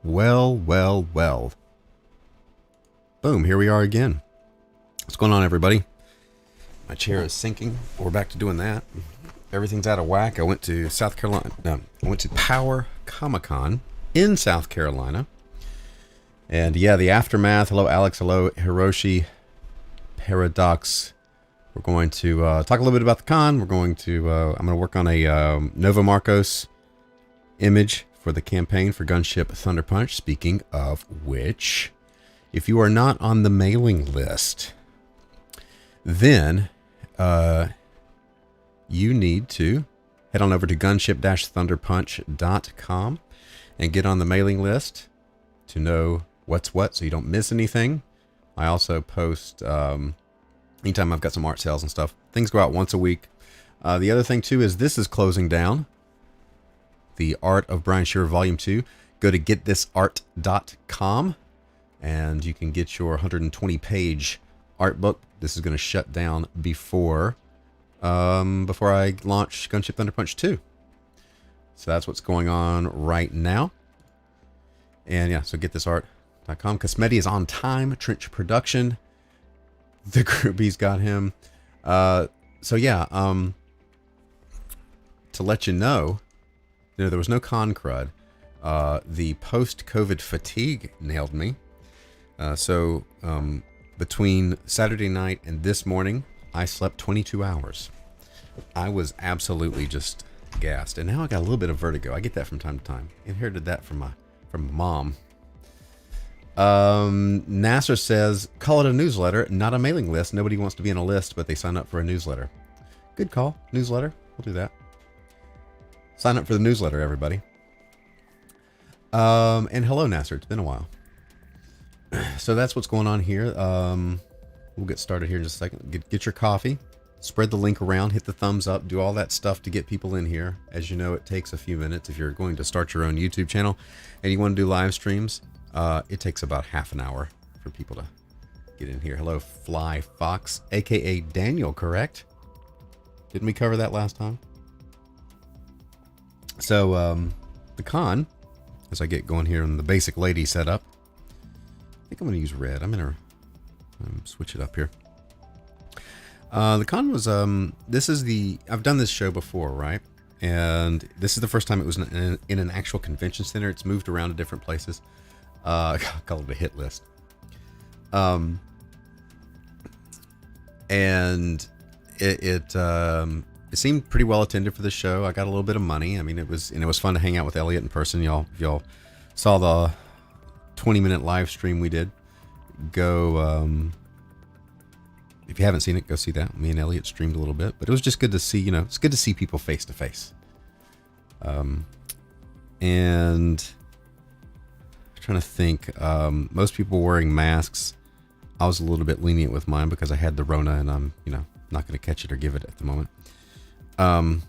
Well, well, well. Boom, here we are again. What's going on, everybody? My chair is sinking. We're back to doing that. Everything's out of whack. I went to South Carolina. No, I went to Power Comic-Con in South Carolina. And yeah, the aftermath. Hello, Alex. Hello, Hiroshi. Paradox. We're going to talk a little bit about the con. We're going to, I'm going to work on a Nova Marcos image for the campaign for GUNSHIP THUNDERPUNCH. Speaking of which, if you are not on the mailing list, then you need to head on over to gunship-thunderpunch.com and get on the mailing list to know what's what so you don't miss anything. I also post anytime I've got some art sales and stuff. Things go out once a week. The other thing too is this is closing down. The Art of Brian Shearer Volume 2. Go to getthisart.com and you can get your 120-page art book. This is going to shut down before I launch GUNSHIP THUNDERPUNCH 2. So that's what's going on right now. And yeah, so getthisart.com. Cosmeti is on time. Trench Production. The groupies got him. So yeah, to let you know, there was no con crud. The post-COVID fatigue nailed me. So between Saturday night and this morning, I slept 22 hours. I was absolutely just gassed. And now I got a little bit of vertigo. I get that from time to time. Inherited that from my mom. Nasser says, call it a newsletter, not a mailing list. Nobody wants to be in a list, but they sign up for a newsletter. Good call. Newsletter. We'll do that. Sign up for the newsletter, everybody. And hello, Nasser. It's been a while. So that's what's going on here. We'll get started here in just a second. Get your coffee. Spread the link around. Hit the thumbs up. Do all that stuff to get people in here. As you know, it takes a few minutes. If you're going to start your own YouTube channel and you want to do live streams, it takes about half an hour for people to get in here. Hello, Fly Fox, a.k.a. Daniel, correct? Didn't we cover that last time? So, the con, as I get going here in the basic lady setup, I think I'm going to use red. I'm going to switch it up here. The con was, I've done this show before, right? And this is the first time it was in an actual convention center. It's moved around to different places. I call it a hit list. And it seemed pretty well attended for the show. I got a little bit of money. I mean, it was fun to hang out with Elliot in person. If y'all saw the 20-minute live stream we did, go, if you haven't seen it, go see that. Me and Elliot streamed a little bit, but it was just good to see, it's good to see people face to face. And trying to think, most people wearing masks. I was a little bit lenient with mine because I had the Rona and I'm, not going to catch it or give it at the moment. What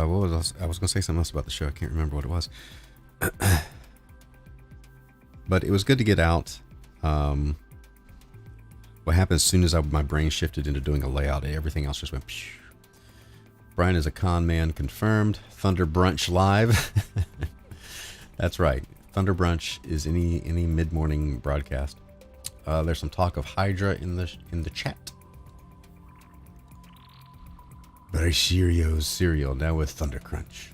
was else? I was going to say something else about the show. I can't remember what it was. But it was good to get out. What happened as soon as my brain shifted into doing a layout, everything else just went phew. Brian is a con man confirmed. Thunder Brunch live. That's right. Thunder Brunch is any mid-morning broadcast. There's some talk of Hydra in the chat. Bracierio's cereal now with Thunder Crunch.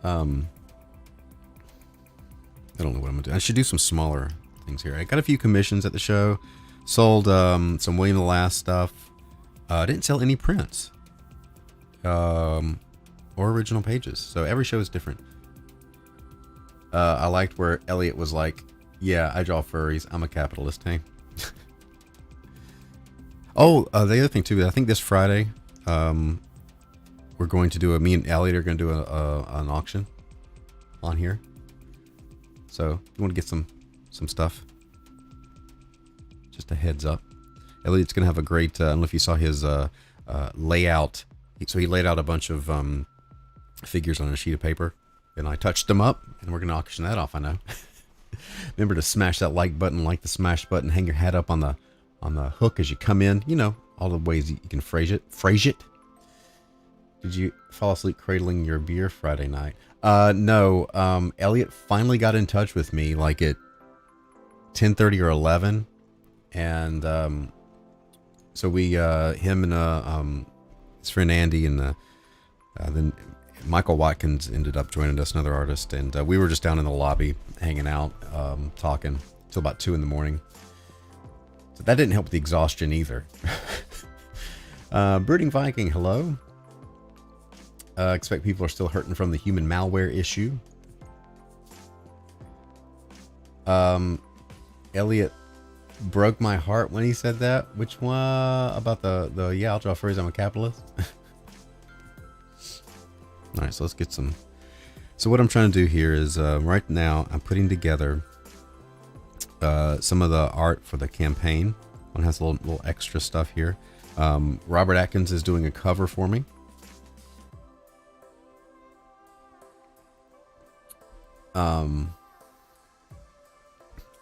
I don't know what I'm gonna do. I should do some smaller things here. I got a few commissions at the show. Sold some William the Last stuff. Didn't sell any prints. Or original pages. So every show is different. I liked where Elliot was like, yeah, I draw furries. I'm a capitalist, hey? Oh, the other thing too, I think this Friday, we're going to do me and Elliot are going to do an auction on here. So if you want to get some stuff, just a heads up. Elliot's going to have a great, I don't know if you saw his layout. So he laid out a bunch of figures on a sheet of paper, and I touched them up, and we're going to auction that off, I know. Remember to smash that like button, like the smash button, hang your hat up on the hook as you come in. All the ways you can phrase it. Did you fall asleep cradling your beer Friday night? No. Elliot finally got in touch with me like at 10:30 or 11, and so we, him and his friend Andy and then Michael Watkins ended up joining us, another artist, and we were just down in the lobby hanging out, talking till about 2 in the morning. So that didn't help with the exhaustion either. Brooding Viking, hello. Expect people are still hurting from the human malware issue. Elliot broke my heart when he said that. Which one? About the yeah, I'll draw furries, I'm a capitalist. Alright, so let's get some. So what I'm trying to do here is right now I'm putting together some of the art for the campaign. One has a little extra stuff here. Robert Atkins is doing a cover for me.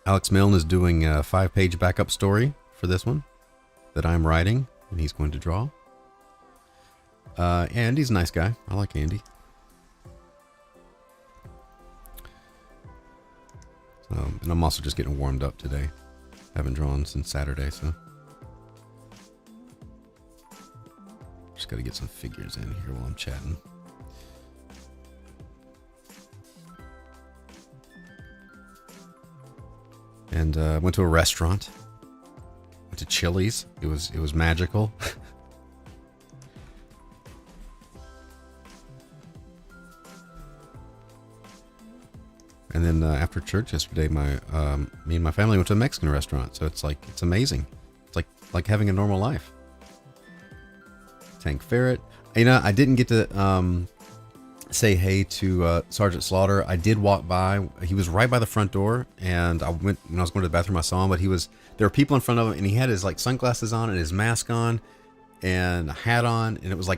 Alex Milne is doing a 5-page backup story for this one that I'm writing, and he's going to draw. Andy's a nice guy. I like Andy. And I'm also just getting warmed up today. Haven't drawn since Saturday, so just got to get some figures in here while I'm chatting. And went to a restaurant. Went to Chili's. It was magical. And then after church yesterday, me and my family went to a Mexican restaurant. So it's amazing. It's like having a normal life. Tank Ferret. You know, I didn't get to say hey to Sergeant Slaughter. I did walk by. He was right by the front door, and I went when I was going to the bathroom. I saw him, but there were people in front of him, and he had his like sunglasses on and his mask on and a hat on, and it was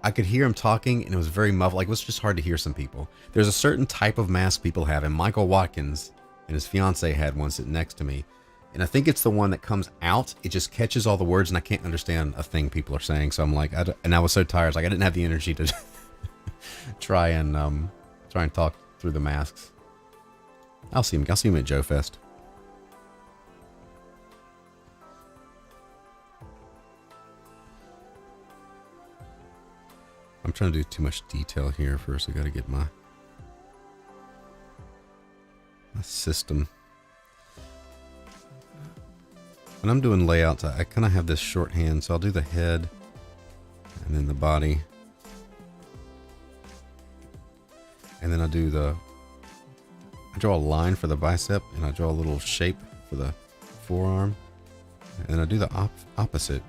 I could hear him talking, and it was very muffled. Like, it was just hard to hear some people. There's a certain type of mask people have, and Michael Watkins and his fiance had one sitting next to me, and I think it's the one that comes out. It just catches all the words, and I can't understand a thing people are saying. So I'm like, and I was so tired, like I didn't have the energy to try and talk through the masks. I'll see him at Joe Fest. I'm trying to do too much detail here first. I got to get my system. When I'm doing layouts, I kind of have this shorthand, so I'll do the head and then the body. And then I draw a line for the bicep, and I draw a little shape for the forearm. And then I do the opposite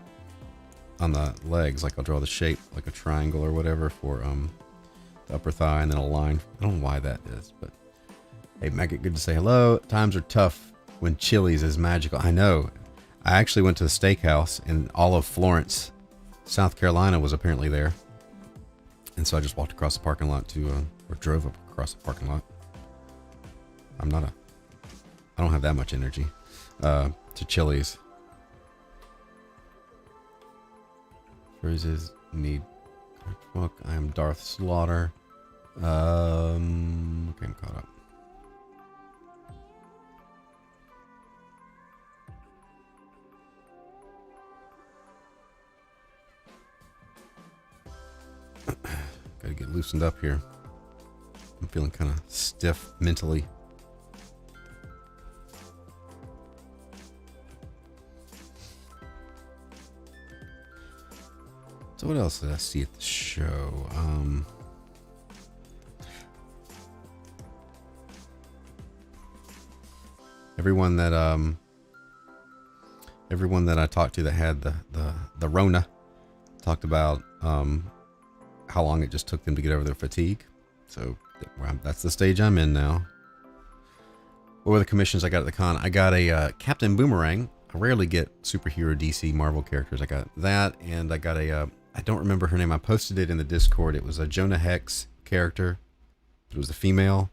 on the legs. Like I'll draw the shape like a triangle or whatever for the upper thigh, and then a line. I don't know why that is, but hey, Maggot, good to say hello. Times are tough when Chili's is magical. I know. I actually went to the steakhouse, and all of Florence, South Carolina was apparently there. And so I just walked across the parking lot or drove up across the parking lot. I don't have that much energy, to Chili's. Phrases need book. I am Darth Slaughter. Okay, I'm caught up. Gotta get loosened up here. I'm feeling kind of stiff mentally. So what else did I see at the show? Everyone that I talked to that had the Rona talked about how long it just took them to get over their fatigue. So that's the stage I'm in now. What were the commissions I got at the con? I got a Captain Boomerang. I rarely get superhero DC Marvel characters. I got that, and I got a I don't remember her name. I posted it in the Discord. It was a Jonah Hex character. It was the female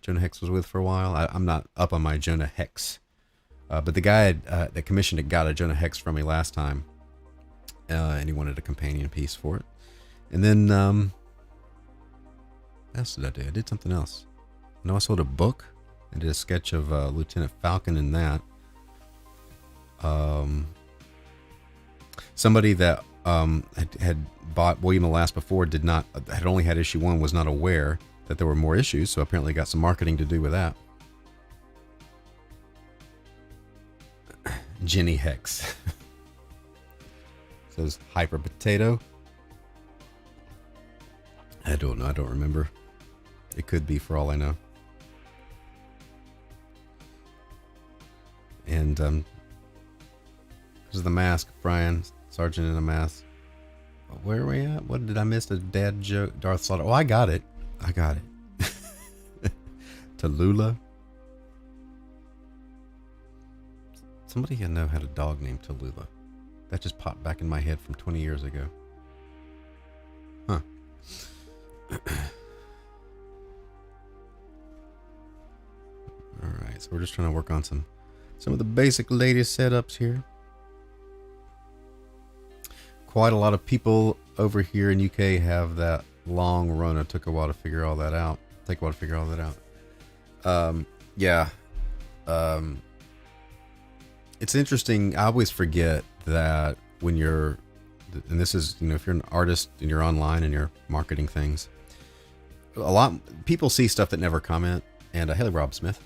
Jonah Hex was with for a while. I'm not up on my Jonah Hex, but the guy that commissioned it got a Jonah Hex from me last time, and he wanted a companion piece for it. And then, what else did I do? I did something else. I know I sold a book. I did a sketch of Lieutenant Falcon in that. Somebody that had bought William the Last before had only had issue 1, was not aware that there were more issues, so apparently got some marketing to do with that. Jenny Hex says Hyper Potato. I don't know. I don't remember. It could be, for all I know. And this is the mask, Brian. Sergeant in a mask. Where are we at? What did I miss? A dad joke? Darth Slaughter. Oh, I got it. Tallulah. Somebody I know had a dog named Tallulah. That just popped back in my head from 20 years ago. Huh. Alright, so we're just trying to work on some of the basic latest setups here. Quite a lot of people over here in UK have that long run. It took a while to figure all that out. Yeah. It's interesting. I always forget that when you're, and this is, if you're an artist and you're online and you're marketing things, a lot people see stuff that never comment. And hey, Rob Smith.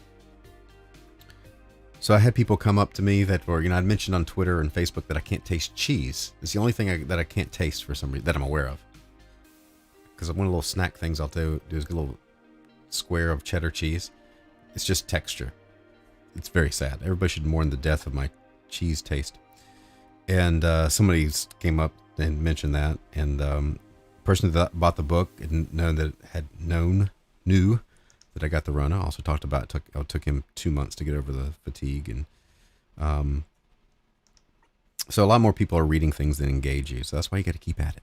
So I had people come up to me that were, I'd mentioned on Twitter and Facebook that I can't taste cheese. It's the only thing that I can't taste for some reason that I'm aware of. Because one of the little snack things I'll do is get a little square of cheddar cheese. It's just texture. It's very sad. Everybody should mourn the death of my cheese taste. And somebody came up and mentioned that. And the person that bought the book knew that I got the run. I also talked about it took him 2 months to get over the fatigue, and so a lot more people are reading things that engage you. So that's why you got to keep at it.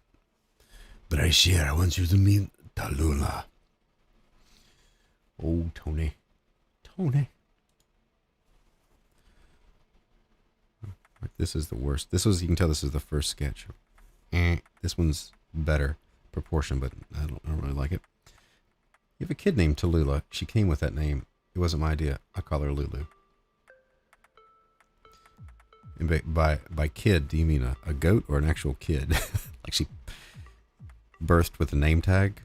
But I want you to meet Tallulah. Oh, Tony. This is the worst. You can tell this is the first sketch. This one's better proportion, but I don't really like it. You have a kid named Tallulah. She came with that name. It wasn't my idea. I call her Lulu. And by kid, do you mean a goat or an actual kid? Like she birthed with a name tag?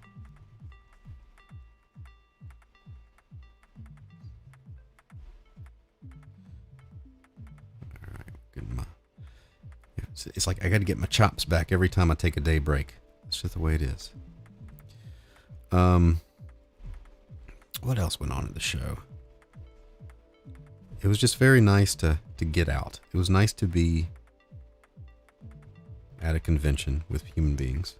All right, good. It's like I got to get my chops back every time I take a day break. That's just the way it is. What else went on at the show? It was just very nice to get out. It was nice to be at a convention with human beings.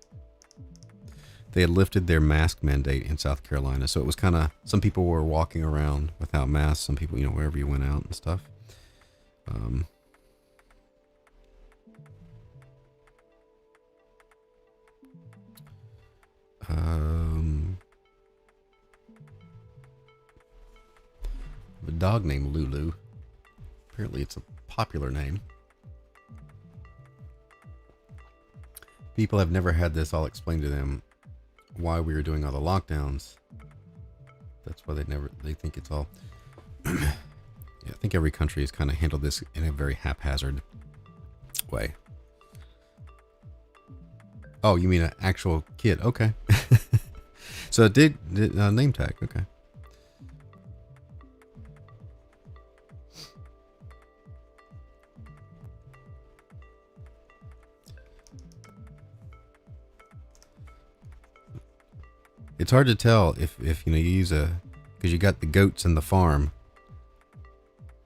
They had lifted their mask mandate in South Carolina, so it was kind of, some people were walking around without masks. Some people, wherever you went out and stuff. A dog named Lulu. Apparently it's a popular name. People have never had this all explained to them why we were doing all the lockdowns. That's why they think it's all yeah, I think every country has kind of handled this in a very haphazard way. Oh, you mean an actual kid? Okay. So it did name tag. Okay. It's hard to tell if you use because you got the goats in the farm.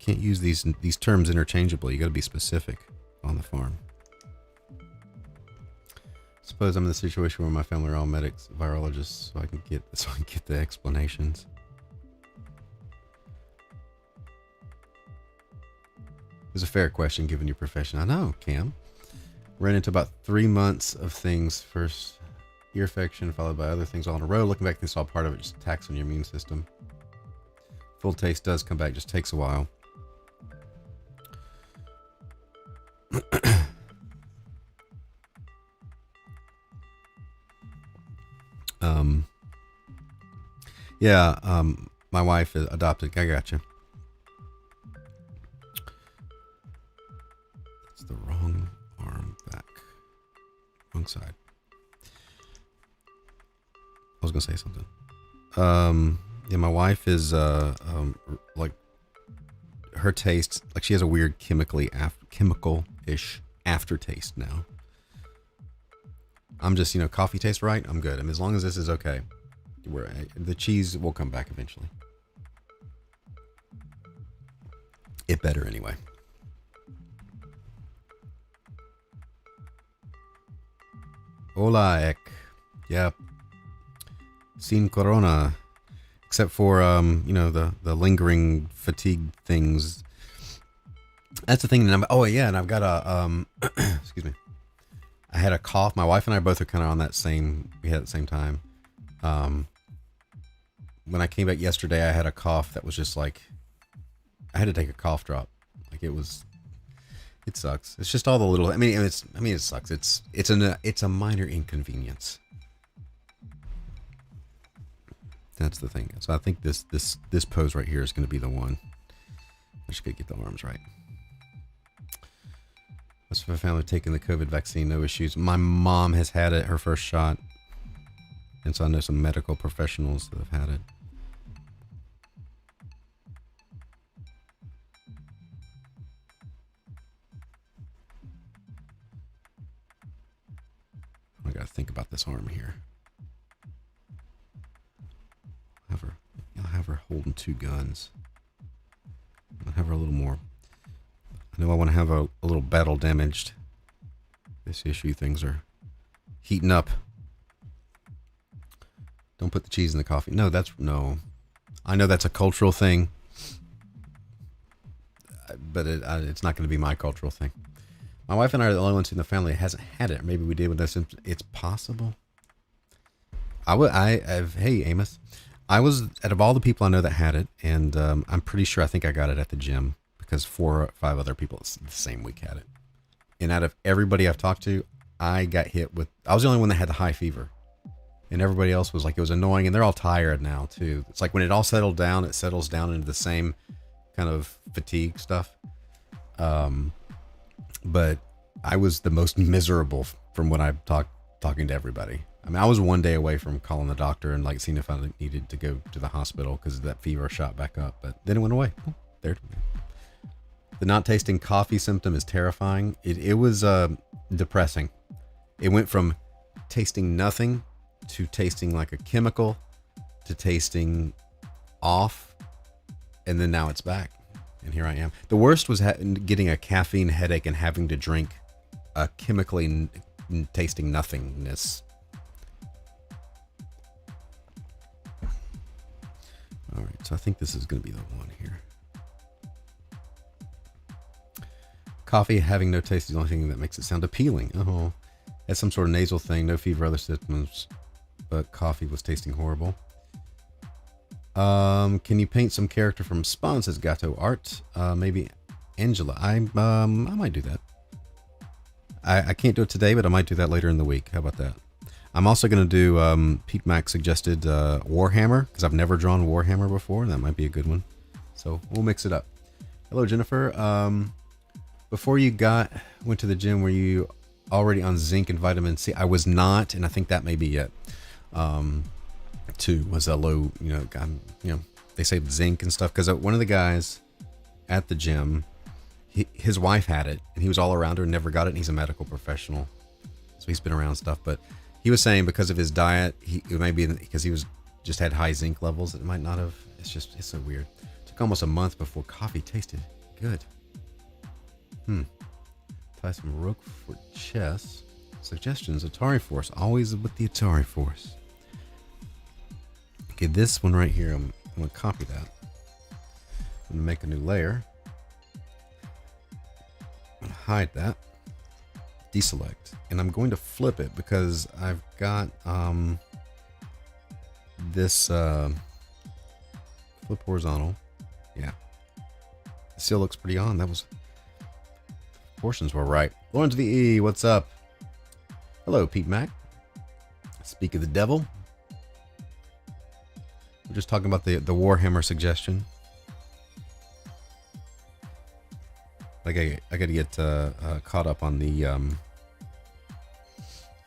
Can't use these terms interchangeably. You got to be specific on the farm. Suppose I'm in the situation where my family are all medics, virologists, so I can get the explanations. It's a fair question given your profession. I know, Cam. Ran into about 3 months of things. First ear infection, followed by other things all in a row. Looking back, this is all part of it, just attacks on your immune system. Full taste does come back, just takes a while. Um, yeah, my wife is adopted. I gotcha. It's the wrong arm back. Wrong side. I was gonna say something. Yeah, my wife is like her taste, like she has a weird chemical-ish aftertaste now. I'm just, coffee tastes right. I'm good. I mean, as long as this is okay, the cheese will come back eventually. It better anyway. Hola, Ek. Yep. Sin corona. Except for, the lingering fatigue things. That's the thing. And I've got a, excuse me. I had a cough. My wife and I both are kind of on we had it at the same time. When I came back yesterday, I had a cough that was just like, I had to take a cough drop. Like it sucks. It's just all the little, it sucks. It's a minor inconvenience. That's the thing. So I think this pose right here is going to be the one. I just got to get the arms right. Most of my family taking the COVID vaccine, no issues. My mom has had it, her first shot. And so I know some medical professionals that have had it. I got to think about this arm here. I'll have her holding two guns. I'll have her a little more. I know I want to have a little battle damaged. This issue, things are heating up. Don't put the cheese in the coffee. No. I know that's a cultural thing, but it's not going to be my cultural thing. My wife and I are the only ones in the family that hasn't had it. Maybe we did with this. It's possible. Hey, Amos. I was, out of all the people I know that had it, and I'm pretty sure I think I got it at the gym because 4 or 5 other people the same week had it. And out of everybody I've talked to, I was the only one that had the high fever. And everybody else was like, it was annoying, and they're all tired now too. It's like when it all settled down, it settles down into the same kind of fatigue stuff. But I was the most miserable from when I'm talking to everybody. I mean, I was 1 day away from calling the doctor and like seeing if I needed to go to the hospital because that fever shot back up, but then it went away. Oh, there. The not tasting coffee symptom is terrifying. It was depressing. It went from tasting nothing to tasting like a chemical to tasting off, and then now it's back. And here I am. The worst was getting a caffeine headache and having to drink a chemically tasting nothingness. All right, so I think this is going to be the one here. Coffee having no taste is the only thing that makes it sound appealing. Oh, that's some sort of nasal thing. No fever, other symptoms, but coffee was tasting horrible. Can you paint some character from Spawn, says Gato Art? Maybe Angela. I might do that. I can't do it today, but I might do that later in the week. How about that? I'm also going to do, Pete Mac suggested Warhammer, because I've never drawn Warhammer before. That might be a good one. So we'll mix it up. Hello, Jennifer. Before you went to the gym, were you already on zinc and vitamin C? I was not, and I think that may be it. 2 was a low, they say zinc and stuff, because one of the guys at the gym, his wife had it, and he was all around her and never got it, and he's a medical professional, so he's been around stuff, but he was saying because of his diet, it may be because he just had high zinc levels, it might not have. It's so weird. It took almost a month before coffee tasted good. Tie some rook for chess. Suggestions, Atari Force, always with the Atari Force. Okay, this one right here, I'm going to copy that. I'm going to make a new layer. I'm going to hide that. Deselect. And I'm going to flip it because I've got this flip horizontal. Yeah. It still looks pretty on. That was... Portions were right. Lawrence VE, what's up? Hello, Pete Mac. Speak of the devil. We're just talking about the Warhammer suggestion. I gotta get caught up on the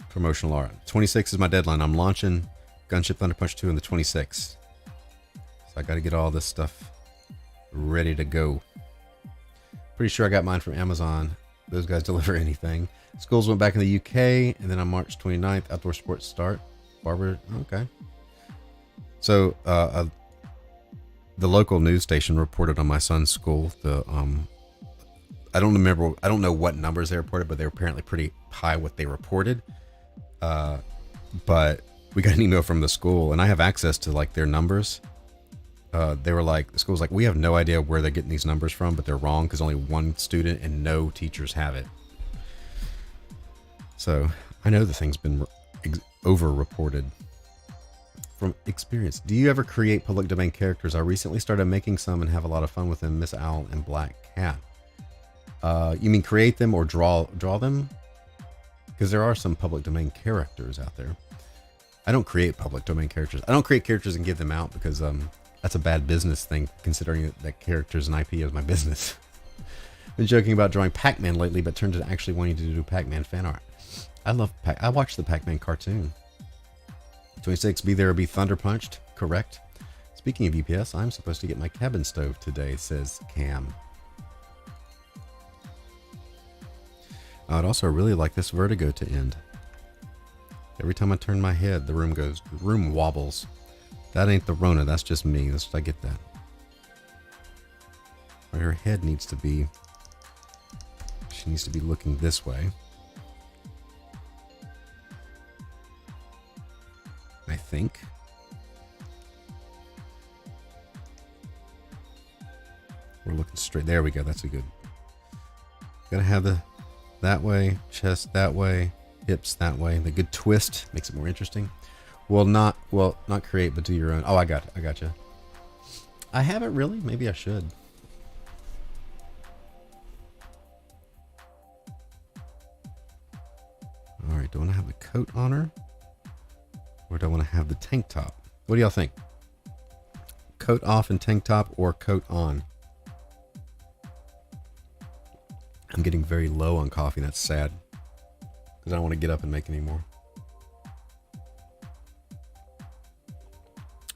promotional art. 26 is my deadline. I'm launching Gunship Thunderpunch 2 on the 26th. So I gotta get all this stuff ready to go. Pretty sure I got mine from Amazon. Those guys deliver anything. Schools went back in the UK, and then on March 29th, outdoor sports start. Barber, okay. So the local news station reported on my son's school. I don't know what numbers they reported, but they were apparently pretty high what they reported. But we got an email from the school, and I have access to like their numbers. They were like, the school's like, we have no idea where they're getting these numbers from, but they're wrong because only one student and no teachers have it. So I know the thing's been over-reported. From experience, do you ever create public domain characters? I recently started making some and have a lot of fun with them. Miss Owl and Black Cat. You mean create them or draw them? Because there are some public domain characters out there. I don't create public domain characters. I don't create characters and give them out because that's a bad business thing, considering that characters and IP is my business. Been joking about drawing Pac-Man lately, but turned to actually wanting to do Pac-Man fan art. I watched the Pac-Man cartoon. 26, be there or be thunderpunched. Correct. Speaking of UPS, I'm supposed to get my cabin stove today, says Cam. I'd also really like this vertigo to end. Every time I turn my head, the room wobbles. That ain't the Rona, that's just me. I get that. Where her head needs to be, she needs to be looking this way. I think. We're looking straight. There we go. That's a good. Gotta have that way, chest that way, hips that way. The good twist makes it more interesting. Not create, but do your own. Oh, I got you. I haven't really. Maybe I should. All right. Do I want to have the coat on her? Or do I want to have the tank top? What do y'all think? Coat off and tank top, or coat on? I'm getting very low on coffee. That's sad. Because I don't want to get up and make any more.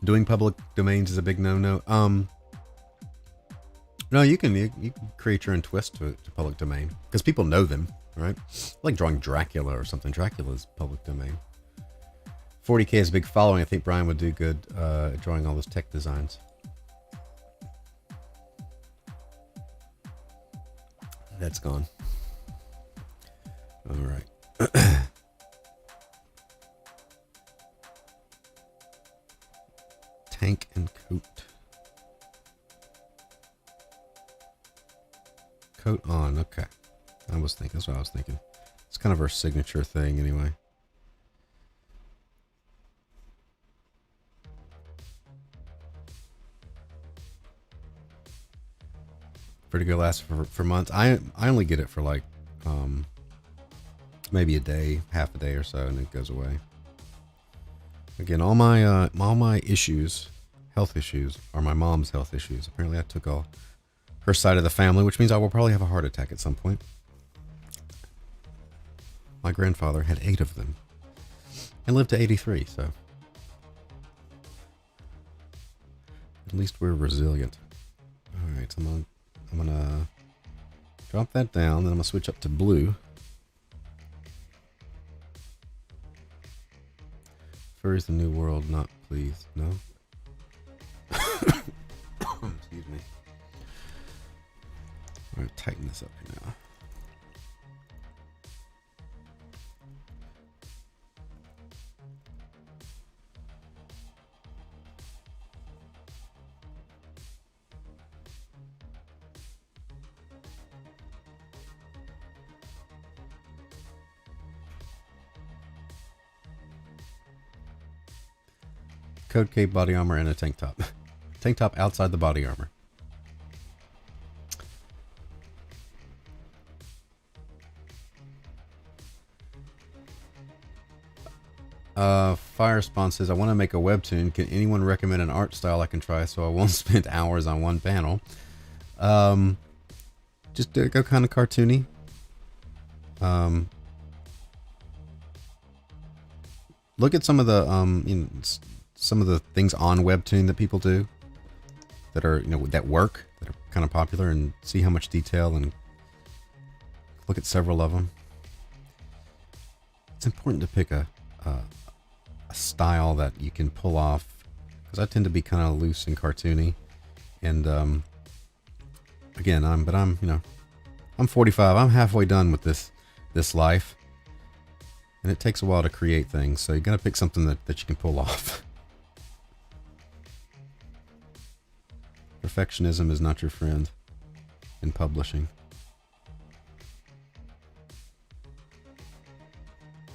Doing public domains is a big no-no. No, you can create your own twist to public domain. Because people know them, right? Like drawing Dracula or something. Dracula's public domain. 40K is a big following. I think Brian would do good at drawing all those tech designs. That's gone. All right. Tank and coat. Coat on. Okay. That's what I was thinking. It's kind of our signature thing anyway. Vertigo lasts for months. I only get it for like maybe a day, half a day or so, and it goes away. Again, all my issues, health issues, are my mom's health issues. Apparently, I took all her side of the family, which means I will probably have a heart attack at some point. My grandfather had 8 of them and lived to 83, so at least we're resilient. All right, so I'm gonna drop that down, then I'm gonna switch up to blue. Furry's the new world, not please, no. Excuse me. I'm gonna tighten this up here now. Code cape, body armor, and a tank top. Tank top outside the body armor. Fire Spawn says, I want to make a webtoon. Can anyone recommend an art style I can try so I won't spend hours on one panel? Just go kind of cartoony. Look at some of the some of the things on webtoon that people do that are that work, that are kind of popular, and see how much detail, and look at several of them. It's important to pick a style that you can pull off, because I tend to be kind of loose and cartoony, and again, I'm 45. I'm halfway done with this life, and it takes a while to create things, so you got to pick something that you can pull off. Perfectionism is not your friend in publishing.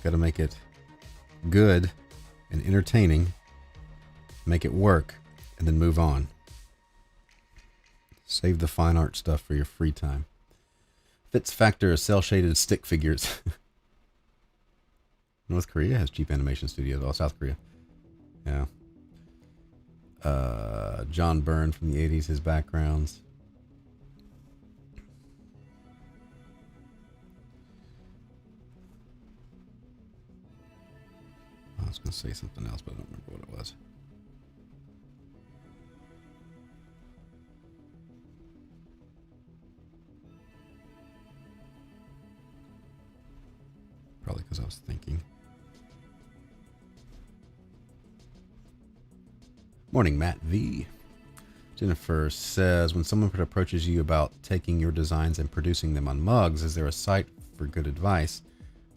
Got to make it good and entertaining, make it work, and then move on. Save the fine art stuff for your free time. Fits Factor is cel-shaded stick figures. North Korea has cheap animation studios. Oh, South Korea. Yeah. John Byrne from the 80s, his backgrounds. I was going to say something else, but I don't remember what it was. Probably because I was thinking. Morning, Matt V. Jennifer says, when someone approaches you about taking your designs and producing them on mugs, is there a site for good advice?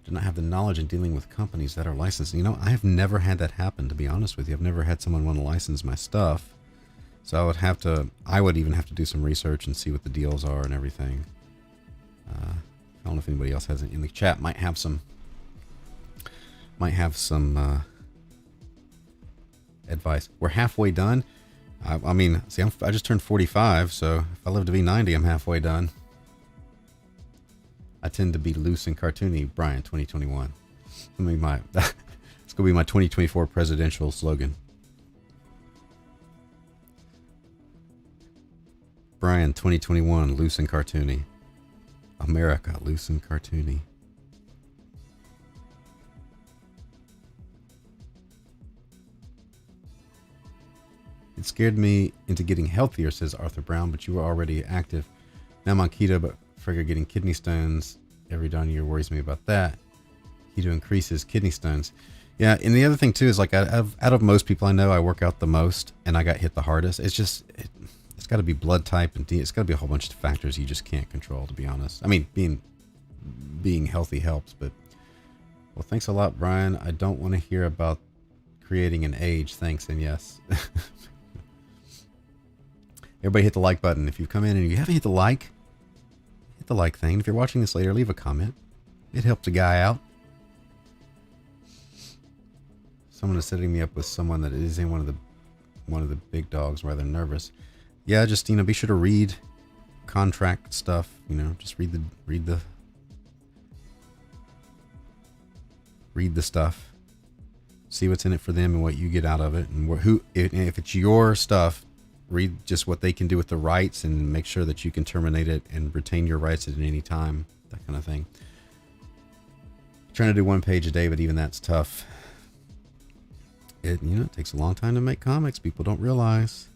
I do not have the knowledge in dealing with companies that are licensed. I have never had that happen, to be honest with you. I've never had someone want to license my stuff. So I would even have to do some research and see what the deals are and everything. I don't know if anybody else has it in the chat. Might have some advice. We're halfway done. I mean, see, I just turned 45, so if I live to be 90, I'm halfway done. I tend to be loose and cartoony. Brian, 2021. It's gonna be my 2024 presidential slogan. Brian, 2021, loose and cartoony. America, loose and cartoony. It scared me into getting healthier, says Arthur Brown, but you were already active. Now I'm on keto, but figure getting kidney stones every darn year worries me about that. Keto increases kidney stones. Yeah, and the other thing too is, like, out of most people I know, I work out the most, and I got hit the hardest. It's just, it's got to be blood type, and it's got to be a whole bunch of factors you just can't control, to be honest. I mean, being healthy helps, but, well, thanks a lot, Brian. I don't want to hear about creating an age. Thanks, and yes. Everybody hit the like button. If you've come in and you haven't hit the like thing. If you're watching this later, leave a comment. It helps a guy out. Someone is setting me up with someone that is in one of the big dogs, rather nervous. Yeah, just, be sure to read contract stuff, just read the stuff. See what's in it for them and what you get out of it, and if it's your stuff, read just what they can do with the rights and make sure that you can terminate it and retain your rights at any time, that kind of thing. Trying to do one page a day, but even that's tough. It takes a long time to make comics. People don't realize.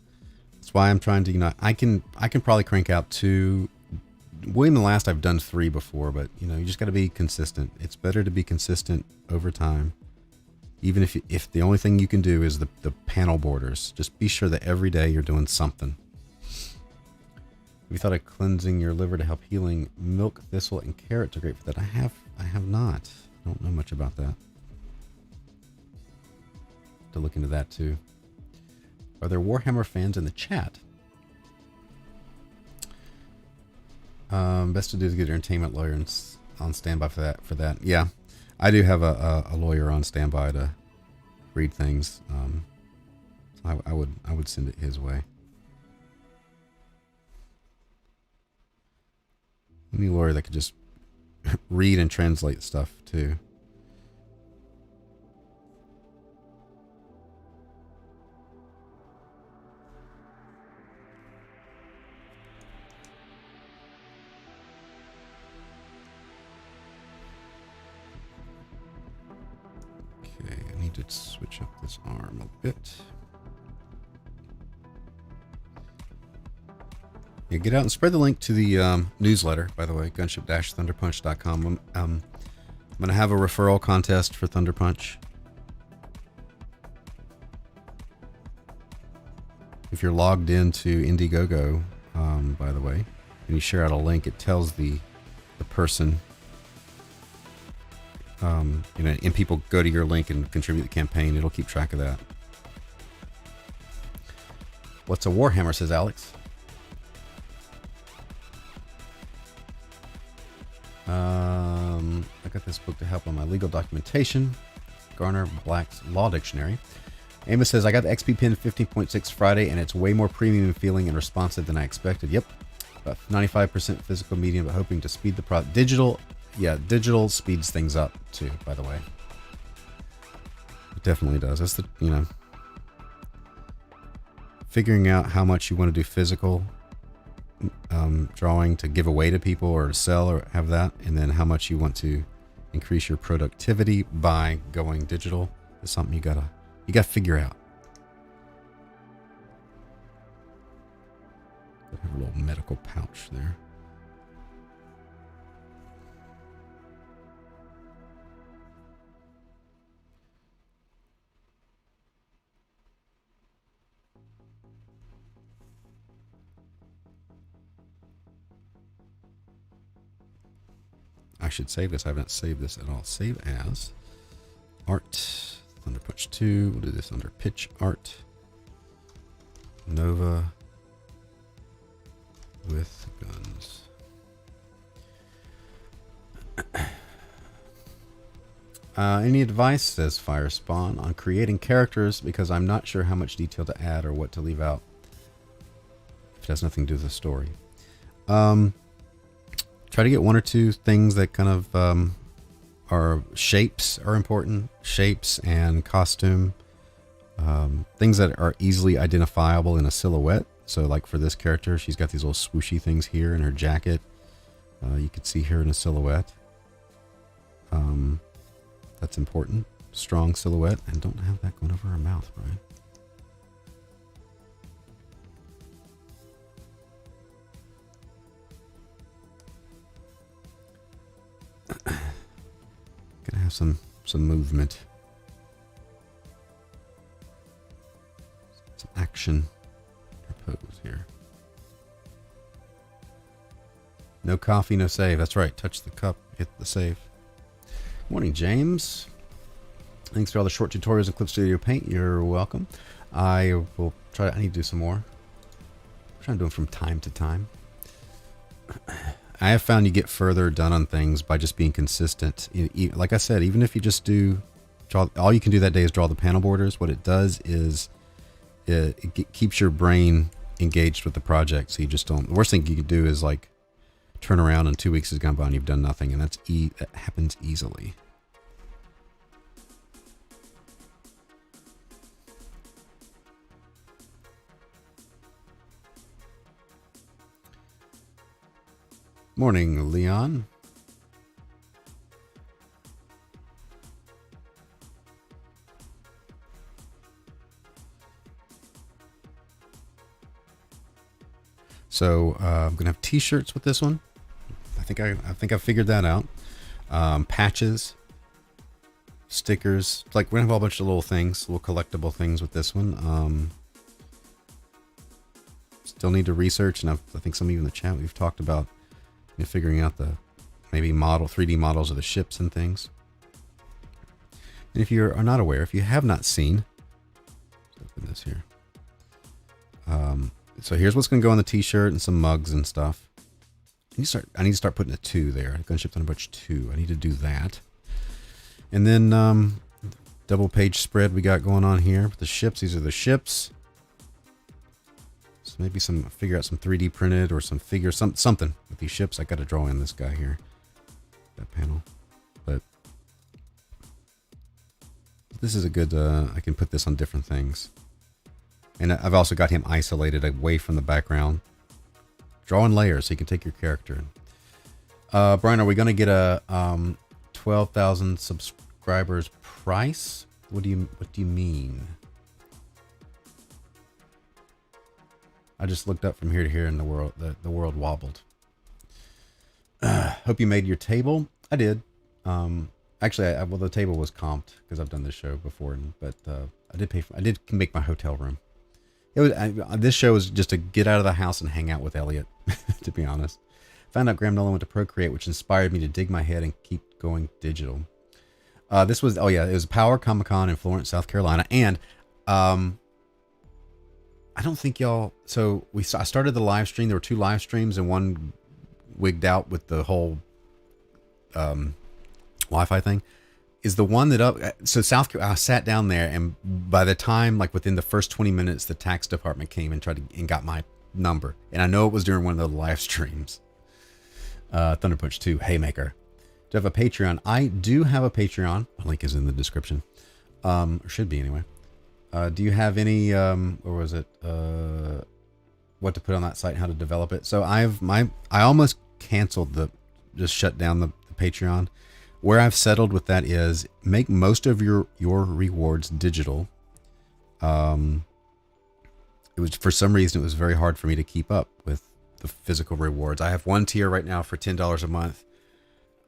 That's why I'm trying to, I can probably crank out 2. William the Last, I've done 3 before, but you just got to be consistent. It's better to be consistent over time. Even if the only thing you can do is the panel borders, just be sure that every day you're doing something. Have you thought of cleansing your liver to help healing? Milk, thistle, and carrots are great for that. I have not. I don't know much about that. To look into that too. Are there Warhammer fans in the chat? Best to do is get an entertainment lawyer on standby for that. Yeah. I do have a lawyer on standby to read things. I would send it his way. Any lawyer that could just read and translate stuff too. did switch up this arm a bit. Yeah, get out and spread the link to the newsletter, by the way, gunship-thunderpunch.com. I'm going to have a referral contest for Thunder Punch. If you're logged into Indiegogo, by the way, and you share out a link, it tells the person, and people go to your link and contribute to the campaign. It'll keep track of that. What's a Warhammer, says Alex. I got this book to help on my legal documentation. Garner Black's Law Dictionary. Amos says, I got the XP Pen 15.6 Friday, and it's way more premium feeling and responsive than I expected. Yep. About 95% physical medium, but hoping to speed the product. Digital speeds things up, too, by the way. It definitely does. That's figuring out how much you want to do physical drawing to give away to people or sell or have that, and then how much you want to increase your productivity by going digital is something you gotta figure out. Have a little medical pouch there. I should save this. I haven't saved this at all. Save as art. Thunderpunch 2. We'll do this under pitch art. Nova with guns. Any advice, says Firespawn, on creating characters, because I'm not sure how much detail to add or what to leave out if it has nothing to do with the story. Try to get one or two things that kind of are shapes are important. Shapes and costume. Things that are easily identifiable in a silhouette. So like for this character, she's got these little swooshy things here in her jacket. You could see her in a silhouette. That's important. Strong silhouette. And don't have that going over her mouth, Brian. Gonna have some movement. Some action. Pose here. No coffee, no save. That's right. Touch the cup, hit the save. Morning, James. Thanks for all the short tutorials in Clip Studio Paint. You're welcome. I will try. I need to do some more. I'm trying to do them from time to time. I have found you get further done on things by just being consistent. Like I said, even if you just draw, all you can do that day is draw the panel borders. What it does is it keeps your brain engaged with the project, so you just don't. The worst thing you could do is like turn around and 2 weeks has gone by and you've done nothing, and that happens easily. Morning, Leon. So I'm gonna have T-shirts with this one. I think I figured that out. Patches, stickers. Like we're gonna have a whole bunch of little things, little collectible things with this one. Still need to research, and I think some of you in the chat we've talked about figuring out the maybe 3D models of the ships and things. And if you are not aware, if you have not seen, let's open this here. So here's what's going to go on the T-shirt and some mugs and stuff. I need to start putting a 2 there. Gunship Thunderpunch 2. I need to do that. And then double page spread we got going on here with the ships. These are the ships. So maybe figure out some 3D printed or some something with these ships. I got to draw in this guy here, that panel. But this is a good. I can put this on different things. And I've also got him isolated away from the background. Drawing layers so you can take your character. Brian, are we going to get a 12,000 subscribers price? What do you mean? I just looked up from here to here and the world wobbled. Hope you made your table. I did. Actually, well, the table was comped because I've done this show before, but I did make my hotel room. This show was just to get out of the house and hang out with Elliot, to be honest. Found out Graham Nolan went to Procreate, which inspired me to dig my head and keep going digital. It was Power Comic-Con in Florence, South Carolina, and I don't think y'all. So I started the live stream. There were 2 live streams, and one wigged out with the whole Wi-Fi thing. Is the one that I sat down there, and by the time, like within the first 20 minutes, the tax department came and got my number, and I know it was during one of the live streams. Thunderpunch 2 Haymaker. Do you have a Patreon? I do have a Patreon. A link is in the description. Or should be anyway. Do you have any what to put on that site, how to develop it? So I almost canceled just shut down the Patreon. Where I've settled with that is make most of your rewards digital. It was, for some reason, it was very hard for me to keep up with the physical rewards. I have one tier right now for $10 a month.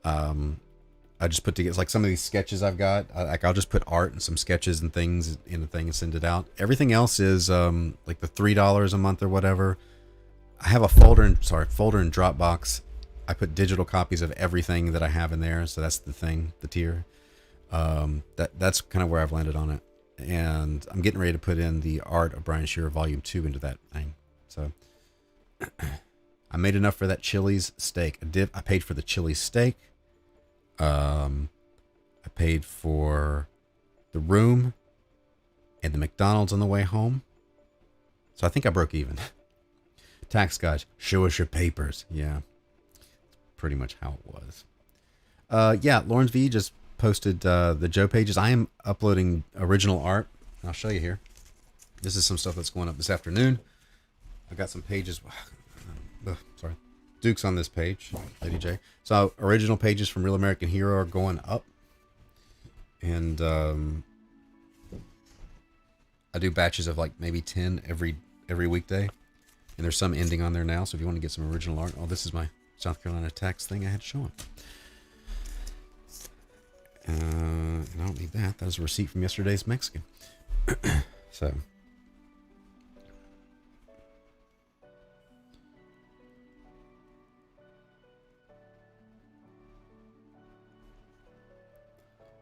I just put together like some of these sketches I've got. I'll just put art and some sketches and things in the thing and send it out. Everything else is like the $3 a month or whatever. I have a folder in Dropbox. I put digital copies of everything that I have in there. So that's the tier. That's kind of where I've landed on it. And I'm getting ready to put in the art of Brian Shearer Volume 2 into that thing. So I made enough for that Chili's steak. I paid for the Chili's steak. I paid for the room and the McDonald's on the way home. So I think I broke even. Tax guys, show us your papers. Yeah. Pretty much how it was. Lawrence V just posted the Joe pages. I am uploading original art. I'll show you here. This is some stuff that's going up this afternoon. I got some pages. Sorry. Duke's on this page, Lady J. So original pages from Real American Hero are going up. And I do batches of like maybe 10 every weekday. And there's some ending on there now. So if you want to get some original art. Oh, this is my South Carolina tax thing I had to show him. And I don't need that. That was a receipt from yesterday's Mexican. So.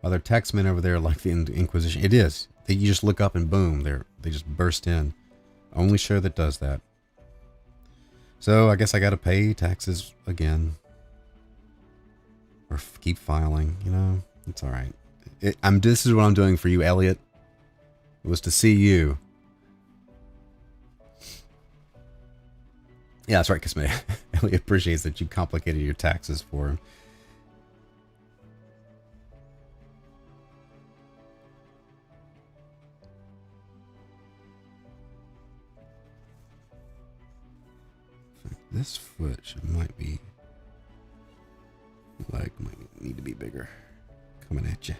Other taxmen over there like the Inquisition. It is. You just look up and boom, they just burst in. Only show that does that. So I guess I got to pay taxes again, or keep filing. You know, it's all right. This is what I'm doing for you, Elliot. It was to see you. Yeah, that's right, Kismet. Elliot appreciates that you complicated your taxes for him. This foot might need to be bigger. Coming at you.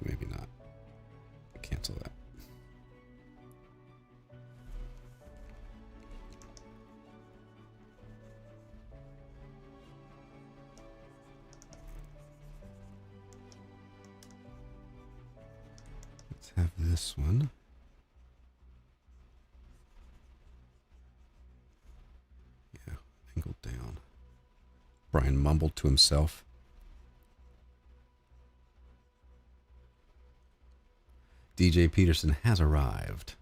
Maybe not. Cancel that. Let's have this one. Angled down. Brian mumbled to himself. DJ Peterson has arrived.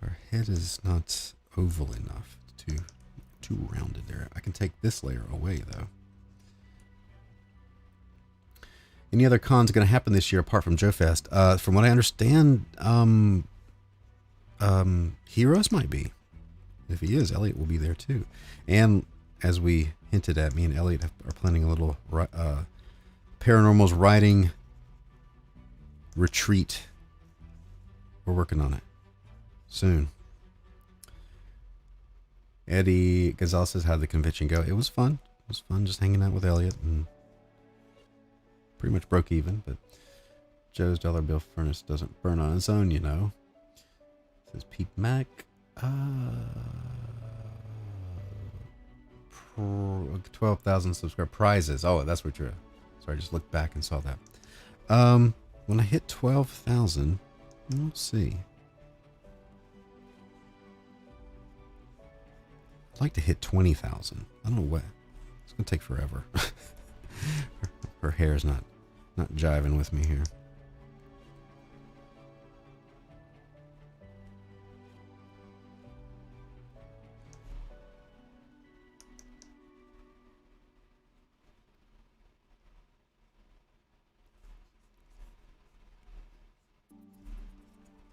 Our head is not oval enough, too rounded there. I can take this layer away though. Any other cons going to happen this year apart from Joe Fest? From what I understand, Heroes might be. If he is, Elliot will be there too. And as we hinted at, me and Elliot are planning a little Paranormal's writing retreat We're working on it. Soon. Eddie Gonzalez says, how'd the convention go? It was fun. It was fun just hanging out with Elliot and pretty much broke even, but Joe's dollar bill furnace doesn't burn on its own, you know. Says Pete Mac. 12,000 subscriber prizes. Oh, that's what you're. Sorry, I just looked back and saw that. When I hit 12,000, we'll see. I'd like to hit 20,000. I don't know what. It's gonna take forever. Her hair's not jiving with me here.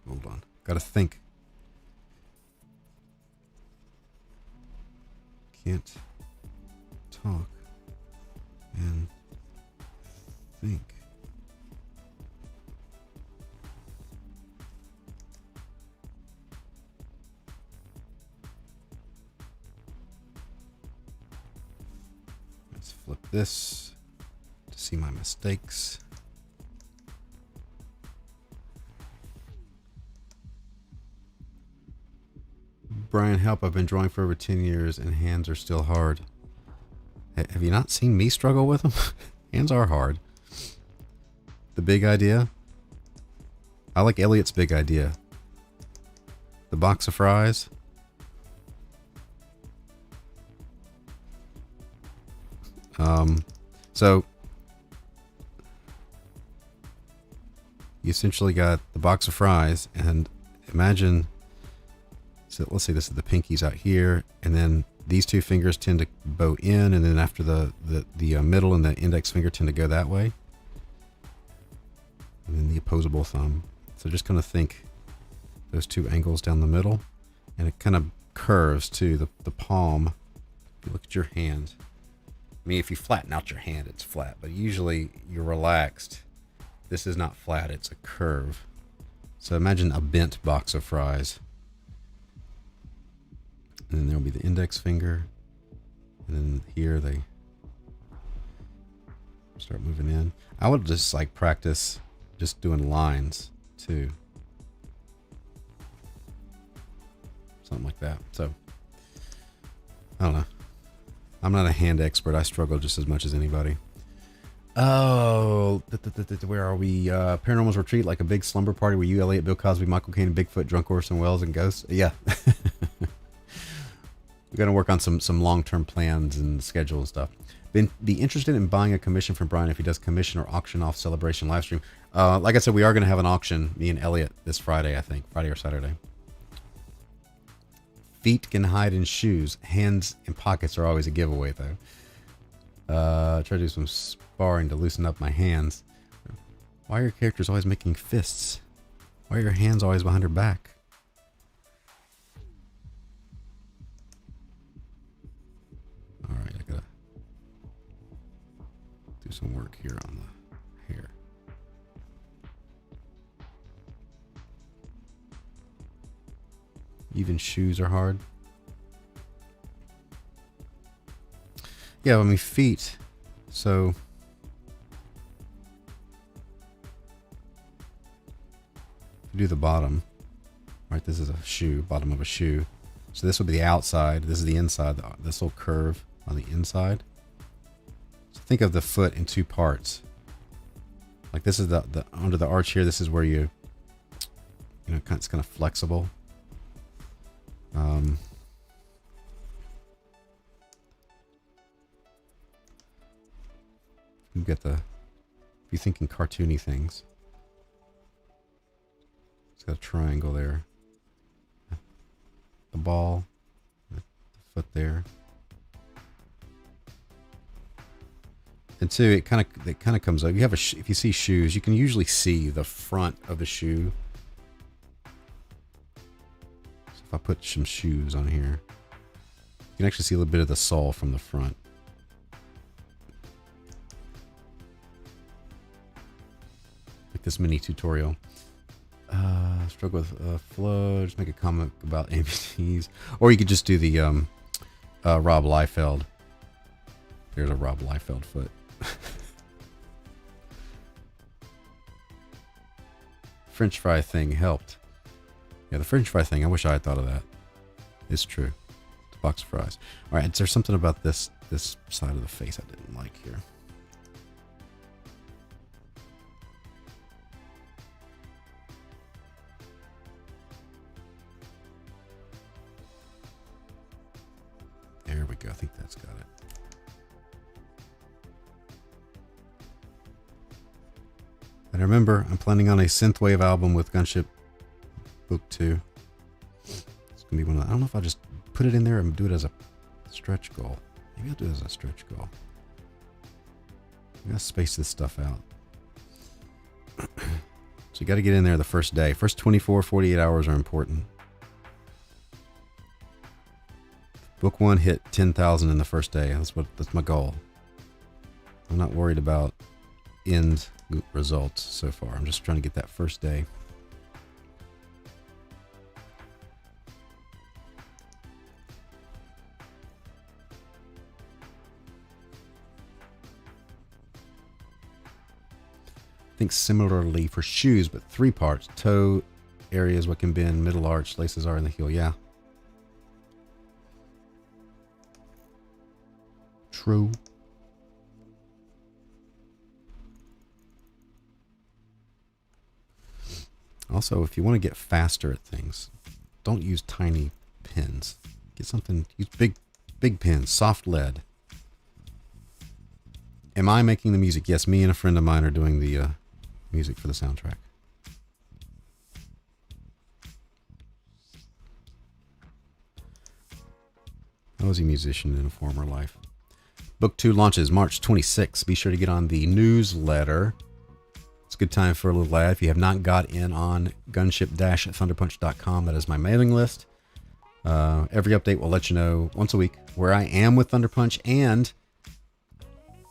Hold on. Gotta think. Can't talk and think. Let's flip this to see my mistakes. Brian, help. I've been drawing for over 10 years and hands are still hard. Have you not seen me struggle with them? Hands are hard. The big idea? I like Elliot's big idea. The box of fries. So you essentially got the box of fries, and imagine, so let's say this is the pinkies out here, and then these two fingers tend to bow in, and then after the middle and the index finger tend to go that way, and then the opposable thumb. So just kind of think those two angles down the middle, and it kind of curves to the palm. If you look at your hand, I mean, if you flatten out your hand, it's flat, but usually you're relaxed. This is not flat, it's a curve. So imagine a bent box of fries. And then there'll be the index finger. And then here they start moving in. I would just like practice just doing lines too. Something like that. So, I don't know. I'm not a hand expert. I struggle just as much as anybody. Oh, where are we? Paranormal's Retreat, like a big slumber party where you, Elliot, Bill Cosby, Michael Caine, Bigfoot, Drunk Orson Welles, and Ghosts. Yeah. We're going to work on some long-term plans and schedule and stuff. Be interested in buying a commission from Brian if he does commission or auction off celebration live stream. Like I said, we are going to have an auction, me and Elliot, this Friday, I think. Friday or Saturday. Feet can hide in shoes. Hands and pockets are always a giveaway, though. Try to do some sparring to loosen up my hands. Why are your characters always making fists? Why are your hands always behind her back? Alright, I gotta do some work here on the hair. Even shoes are hard. Yeah, I mean, feet. So if you do the bottom, right? This is a shoe, bottom of a shoe. So this will be the outside. This is the inside. This little curve on the inside. So think of the foot in two parts. Like this is the under the arch here. This is where you know, it's kind of flexible. You get the, if you think in cartoony things, it's got a triangle there. The ball, the foot there. And two, it kind of comes up. You have if you see shoes, you can usually see the front of the shoe. So if I put some shoes on here, you can actually see a little bit of the sole from the front. Like this mini tutorial. Struggle with flow. Just make a comment about amputees. Or you could just do the Rob Liefeld. There's a Rob Liefeld foot. French fry thing helped. Yeah, the French fry thing, I wish I had thought of that. It's true. It's a box of fries. All right, is there something about this side of the face I didn't like here? There we go. I think that's got it. And remember, I'm planning on a synthwave album with GUNSHIP Book 2. It's going to be one of the, I don't know if I'll just put it in there and do it as a stretch goal. Maybe I'll do it as a stretch goal. I gotta space this stuff out. So you got to get in there the first day. First 24, 48 hours are important. Book 1 hit 10,000 in the first day. That's my goal. I'm not worried about end results so far. I'm just trying to get that first day. I think similarly for shoes, but 3 parts. Toe areas, what can bend, middle arch, laces are in the heel. Yeah. True. Also, if you want to get faster at things, don't use tiny pins. Get something, use big pins, soft lead. Am I making the music? Yes, me and a friend of mine are doing the music for the soundtrack. I was a musician in a former life. Book 2 launches March 26th. Be sure to get on the newsletter. It's a good time for a little ad. If you have not got in on gunship-thunderpunch.com, that is my mailing list. Every update will let you know once a week where I am with Thunder Punch, and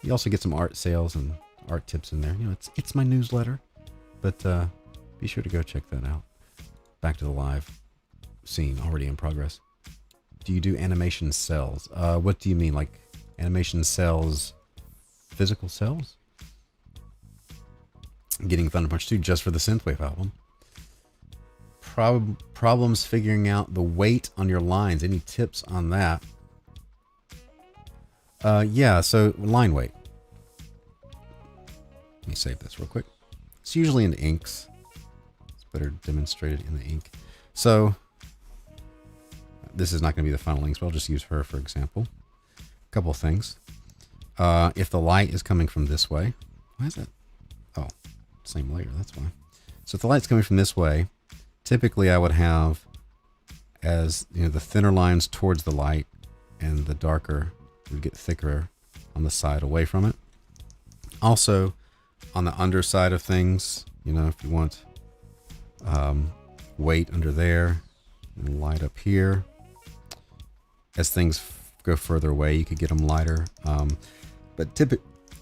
you also get some art sales and art tips in there. You know, it's my newsletter, but be sure to go check that out. Back to the live scene, already in progress. Do you do animation cells? What do you mean, like animation cells, physical cells? Getting Thunder Punch 2 just for the Synthwave album. Problems figuring out the weight on your lines. Any tips on that? Yeah, so line weight. Let me save this real quick. It's usually in inks. It's better demonstrated in the ink. So this is not going to be the final inks, but I'll just use her for example. A couple of things. If the light is coming from this way, why is that? Oh, same layer, that's why. So if the light's coming from this way, typically I would have, as you know, the thinner lines towards the light and the darker would get thicker on the side away from it. Also, on the underside of things, you know, if you want weight under there and light up here, as things go further away, you could get them lighter. But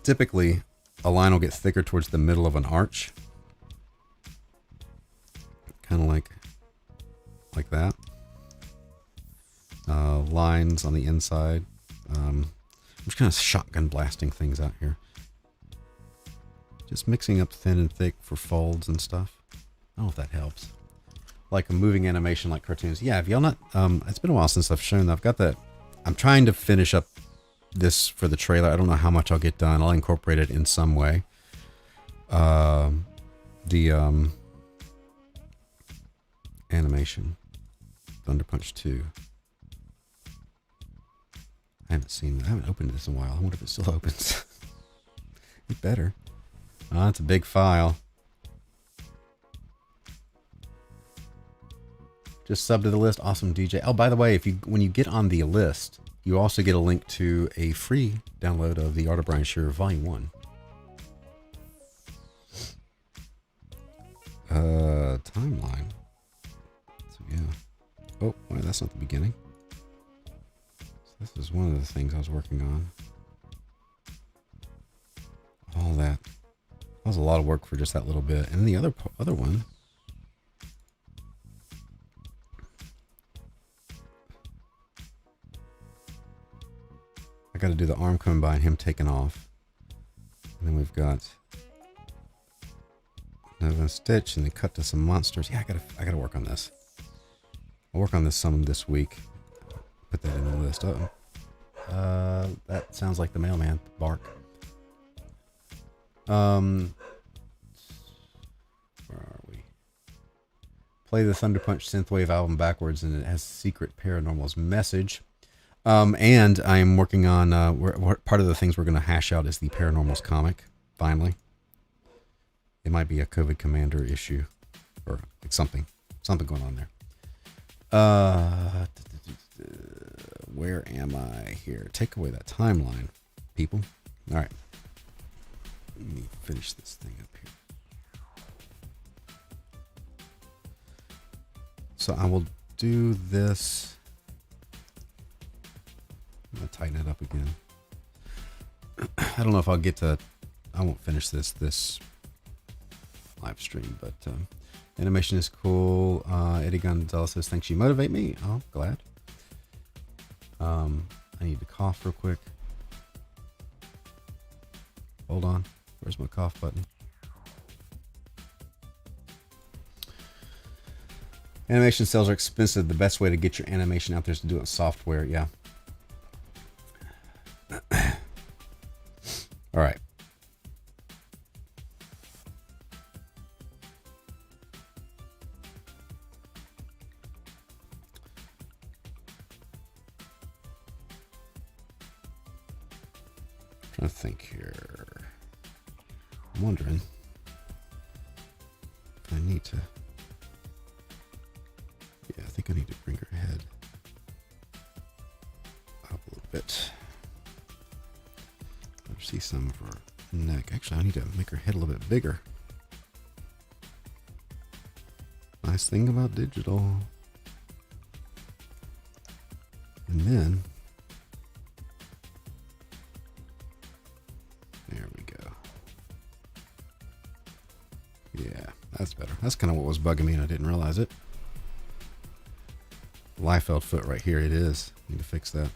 typically, a line will get thicker towards the middle of an arch. Kind of like that. Lines on the inside. I'm just kind of shotgun blasting things out here. Just mixing up thin and thick for folds and stuff. I don't know if that helps. Like a moving animation like cartoons. Yeah, if y'all not... it's been a while since I've shown that. I've got that... I'm trying to finish up this for the trailer. I don't know how much I'll get done. I'll incorporate it in some way. Animation. Thunder Punch 2. I haven't opened this in a while. I wonder if it still opens. It better. Oh, it's a big file. Just sub to the list. Awesome, DJ. Oh, by the way, when you get on the list, you also get a link to a free download of the Art of Brian Shearer Volume 1. Timeline. So yeah. Oh, wait, that's not the beginning. So this is one of the things I was working on. All that. That was a lot of work for just that little bit. And then the other one. got to do the arm coming by and him taking off. And then we've got another stitch and then cut to some monsters. Yeah, I gotta work on this. I'll work on this some this week. Put that in the list. That sounds like the mailman bark. Where are we? Play the Thunderpunch synthwave album backwards, and it has Secret Paranormal's message. And I'm working on part of the things we're going to hash out is the Paranormal's comic. Finally, it might be a COVID Commander issue or like something going on there. Where am I here? Take away that timeline, people. All right. Let me finish this thing up here. So I will do this. I'm going to tighten it up again. I don't know if I'll get to... I won't finish this live stream, but animation is cool. Eddie Gonzalez says, thanks, you motivate me. Oh, glad. I need to cough real quick. Hold on. Where's my cough button? Animation cells are expensive. The best way to get your animation out there is to do it in software. Yeah. All right. Trying to think here. I'm wondering if I need to. Yeah, I think I need to bring her head up a little bit. I see some of her neck. Actually, I need to make her head a little bit bigger. Nice thing about digital. And then there we go. Yeah, that's better. That's kind of what was bugging me and I didn't realize it. Liefeld foot right here. It is. Need to fix that.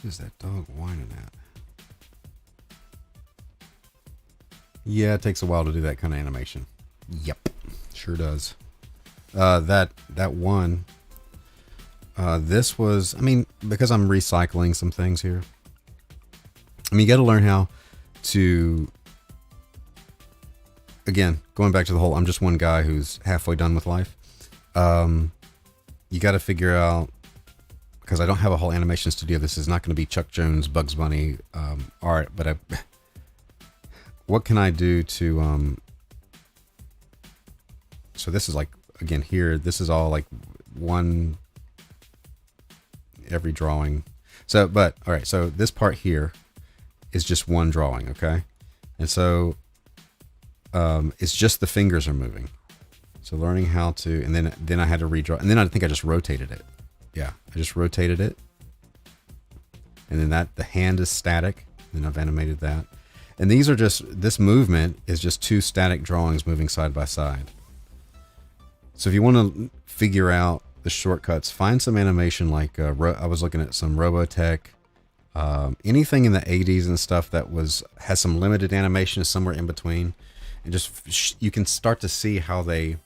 What is that dog whining at? Yeah, it takes a while to do that kind of animation. Yep, sure does. That one. This was, I mean, because I'm recycling some things here. I mean, you got to learn how to. Again, going back to the whole, I'm just one guy who's halfway done with life. You got to figure out, because I don't have a whole animation studio. This is not going to be Chuck Jones, Bugs Bunny art, but what can I do to so this is like, again, here, this is all like one every drawing. So, but all right, so this part here is just one drawing, okay? And so it's just the fingers are moving. So learning how to, and then I had to redraw, and then I think I just rotated it. Yeah, I just rotated it. And then the hand is static. And I've animated that. And these are just, this movement is just two static drawings moving side by side. So if you want to figure out the shortcuts, find some animation like, I was looking at some Robotech, anything in the 80s and stuff that has some limited animation somewhere in between. And just, you can start to see how they,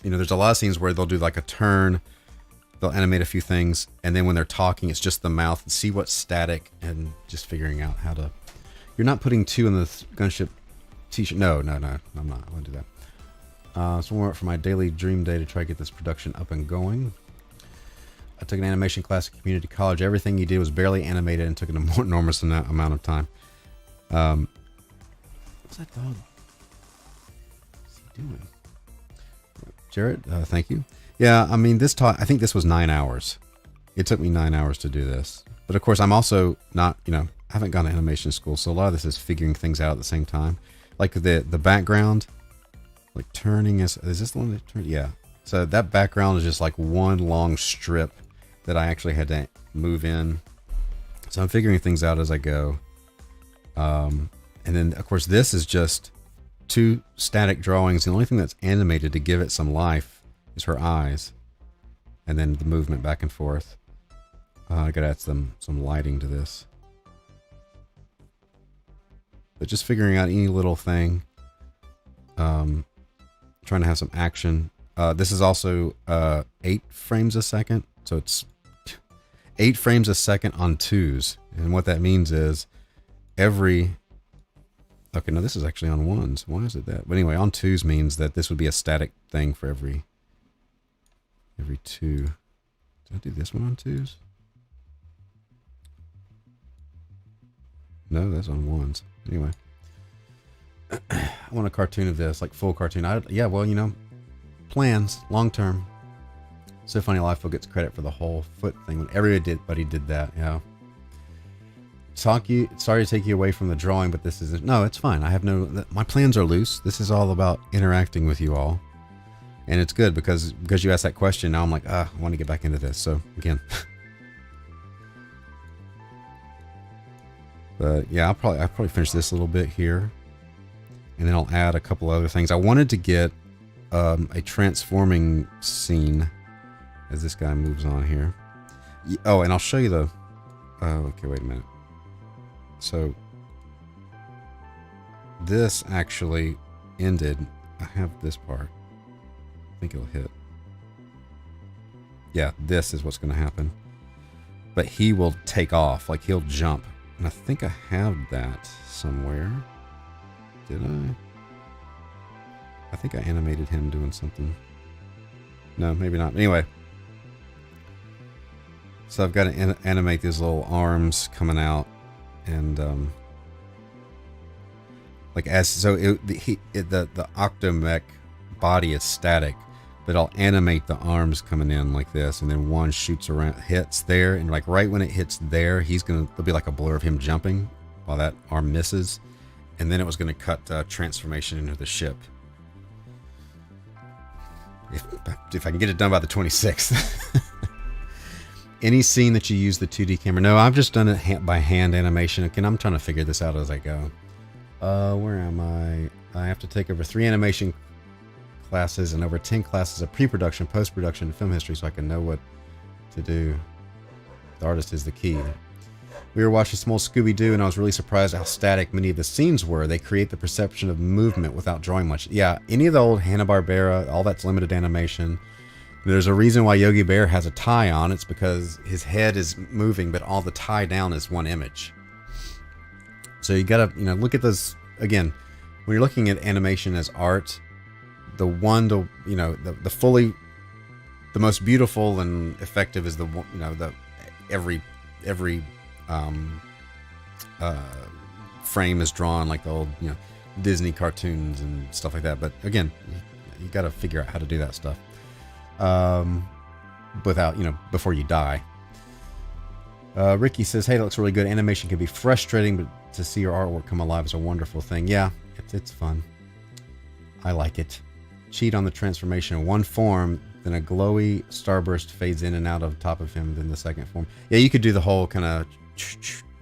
there's a lot of scenes where they'll do like a turn, they'll animate a few things, and then when they're talking, it's just the mouth, and see what's static, and just figuring out how to. You're not putting two in the Gunship t-shirt. No, I'm not. I won't do that. So warm up for my daily dream day to try to get this production up and going. I took an animation class at community college. Everything you did was barely animated and took an enormous amount of time. What's that dog? What's he doing? Jared, thank you. Yeah, I mean, I think this was 9 hours. It took me 9 hours to do this. But of course, I'm also not, I haven't gone to animation school, so a lot of this is figuring things out at the same time. Like the background, Like turning is this the one that turned? Yeah. So that background is just like one long strip that I actually had to move in. So I'm figuring things out as I go. And then of course this is just 2 static drawings. The only thing that's animated to give it some life is her eyes. And then the movement back and forth. I gotta add some lighting to this. But just figuring out any little thing. Trying to have some action. This is also 8 frames a second. So it's 8 frames a second on 2s. And what that means is every... Okay, no, this is actually on 1s. Why is it that? But anyway, on 2s means that this would be a static thing for every 2. Did I do this one on 2s? No, that's on 1s. Anyway. I want a cartoon of this, like full cartoon. Yeah, well, you know, plans, long term. So funny, Lifeo gets credit for the whole foot thing when everybody did that. Yeah. Sorry to take you away from the drawing, but this isn't. No, it's fine. I have my plans are loose. This is all about interacting with you all, and it's good because you asked that question. Now I'm like, I want to get back into this. So again. But yeah, I'll probably finish this a little bit here. And then I'll add a couple other things. I wanted to get a transforming scene as this guy moves on here. Oh, and I'll show you the... okay, wait a minute. So, this actually ended... I have this part. I think it'll hit. Yeah, this is what's going to happen. But he will take off, like he'll jump. And I think I have that somewhere. Did I? I think I animated him doing something. No, maybe not. Anyway. So I've got to animate these little arms coming out. And, like as, so the Octomech body is static, but I'll animate the arms coming in like this. And then one shoots around, hits there. And like right when it hits there, there'll be like a blur of him jumping while that arm misses. And then it was going to cut transformation into the ship. If I can get it done by the 26th. Any scene that you use the 2D camera? No, I've just done it by hand animation. Again, I'm trying to figure this out as I go. Where am I? I have to take over 3 animation classes and over 10 classes of pre-production, post-production, and film history so I can know what to do. The artist is the key. We were watching some old Scooby-Doo, and I was really surprised how static many of the scenes were. They create the perception of movement without drawing much. Yeah, any of the old Hanna-Barbera, all that's limited animation. There's a reason why Yogi Bear has a tie on. It's because his head is moving, but all the tie down is one image. So you gotta, look at those, again, when you're looking at animation as art, the most beautiful and effective is the one, every frame is drawn like the old, Disney cartoons and stuff like that. But again, you got to figure out how to do that stuff without, before you die. Ricky says, hey, that looks really good. Animation can be frustrating, but to see your artwork come alive is a wonderful thing. Yeah, it's fun. I like it. Cheat on the transformation in one form, then a glowy starburst fades in and out of top of him, then the second form. Yeah, you could do the whole kind of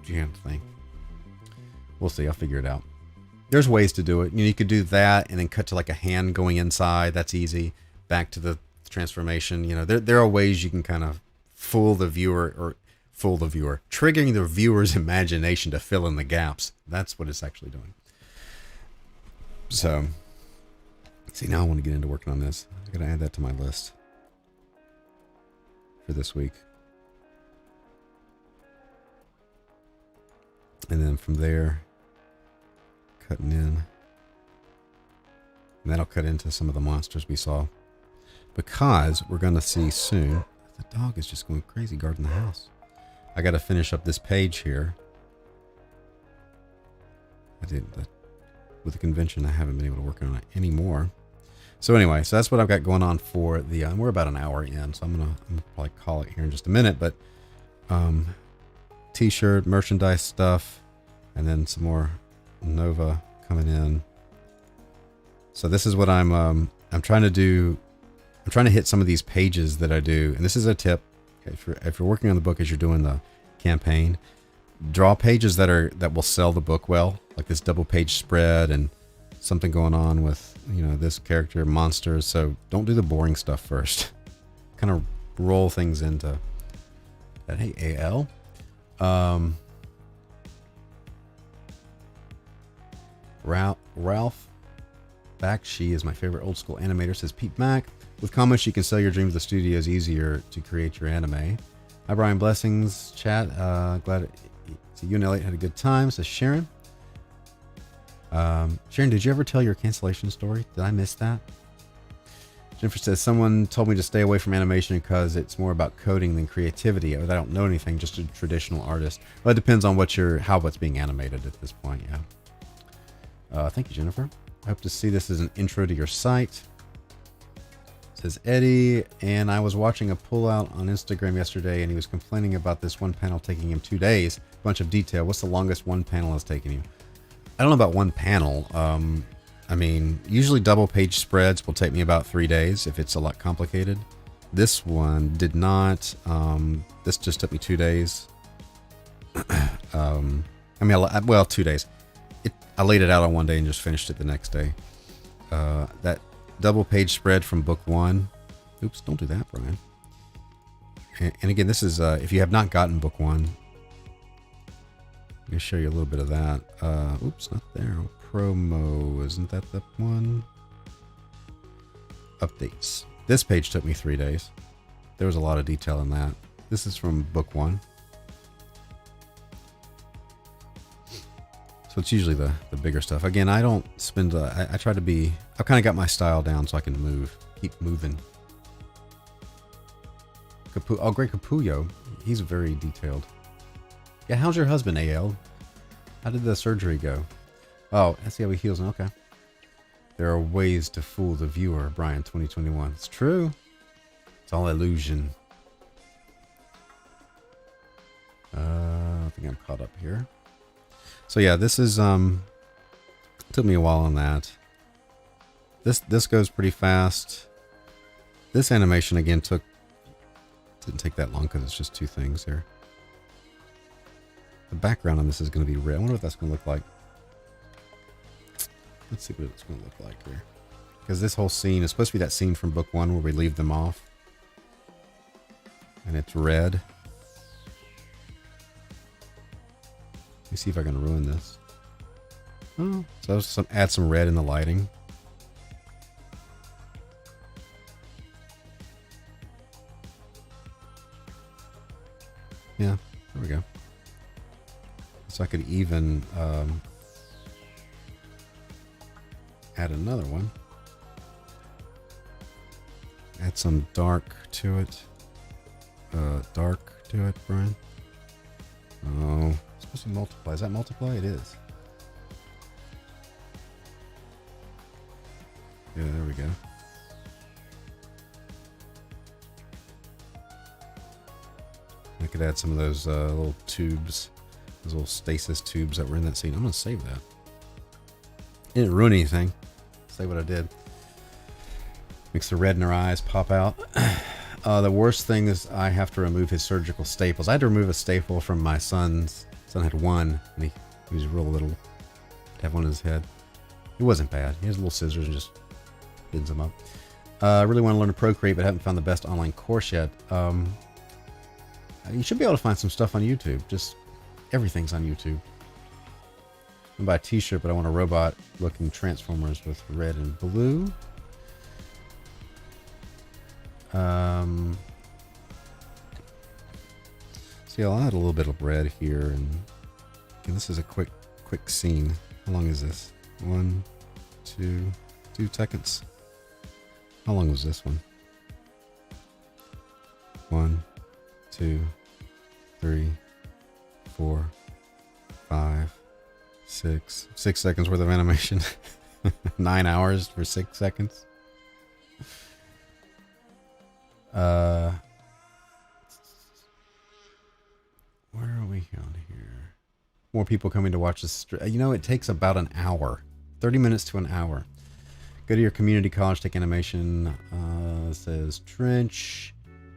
thing. We'll see. I'll figure it out. There's ways to do it. You could do that and then cut to like a hand going inside. That's easy. Back to the transformation. There are ways you can kind of fool the viewer, triggering the viewer's imagination to fill in the gaps. That's what it's actually doing. So, see, now I want to get into working on this. I got to add that to my list for this week. And then from there, cutting in. And that'll cut into some of the monsters we saw. Because we're going to see soon. The dog is just going crazy guarding the house. I got to finish up this page here. With the convention, I haven't been able to work on it anymore. So anyway, so that's what I've got going on for the... we're about an hour in, so I'm gonna probably call it here in just a minute. But t-shirt, merchandise stuff, and then some more Nova coming in. So this is what I'm trying to do. I'm trying to hit some of these pages that I do. And this is a tip. If you're working on the book as you're doing the campaign, draw pages that will sell the book well, like this double page spread and something going on with, this character, monsters. So don't do the boring stuff first. Kind of roll things into that. Hey, AL. Ralph Bakshi is my favorite old school animator, says Pete Mac. With comments, you can sell your dreams. The studio is easier to create your anime. Hi, Brian. Blessings, chat. Glad you and Elliot had a good time, says Sharon. Sharon, did you ever tell your cancellation story? Did I miss that? Jennifer says, someone told me to stay away from animation because it's more about coding than creativity. I don't know anything, just a traditional artist. Well, it depends on what's being animated at this point, yeah. Thank you, Jennifer. I hope to see this as an intro to your site. Says Eddie, and I was watching a pullout on Instagram yesterday, and he was complaining about this one panel taking him 2 days. Bunch of detail. What's the longest one panel has taken you? I don't know about one panel. I mean, usually double page spreads will take me about 3 days if it's a lot complicated. This one did not. This just took me 2 days. I mean, 2 days. I laid it out on one day and just finished it the next day. That double page spread from book 1. Oops, don't do that, Brian. And again, this is, if you have not gotten book 1, I'm going to show you a little bit of that. Oops, not there. Promo, isn't that the one? Updates. This page took me 3 days. There was a lot of detail in that. This is from book 1. So it's usually the bigger stuff. Again, I don't spend, I try to be, I've kind of got my style down so I can keep moving. Great Capullo. He's very detailed. Yeah, how's your husband, AL? How did the surgery go? Oh, I see how he heals. Okay. There are ways to fool the viewer, Brian, 2021. It's true. It's all illusion. I think I'm caught up here. So yeah, this is, took me a while on that. This goes pretty fast. This animation again didn't take that long because it's just 2 things here. The background on this is going to be red. I wonder what that's going to look like. Let's see what it's going to look like here. Because this whole scene is supposed to be that scene from book 1 where we leave them off. And it's red. Let me see if I can ruin this. Oh, so add some red in the lighting. Yeah, there we go. So I could even add another one. Add some dark to it. Brian. Oh, it's supposed to multiply. Is that multiply? It is. Yeah, there we go. I could add some of those little tubes, those little stasis tubes that were in that scene. I'm going to save that. It didn't ruin anything. Say what I did. Makes the red in her eyes pop out. The worst thing is I have to remove his surgical staples. I had to remove a staple from my son's. Son had one, and he was real little. To have one in his head. It wasn't bad. He has little scissors and just bends them up. I really want to learn to Procreate, but haven't found the best online course yet. You should be able to find some stuff on YouTube. Just everything's on YouTube. I'm gonna buy a t-shirt, but I want a robot-looking Transformers with red and blue. See, I'll add a little bit of red here, and this is a quick scene. How long is this? 1, 2 seconds. How long was this one? 1, 2, 3, 4, 5, 6 seconds worth of animation. 9 hours for 6 seconds. Where are we on here? More people coming to watch this. It takes about an hour, 30 minutes to an hour. Go to your community college, take animation. Says Trench.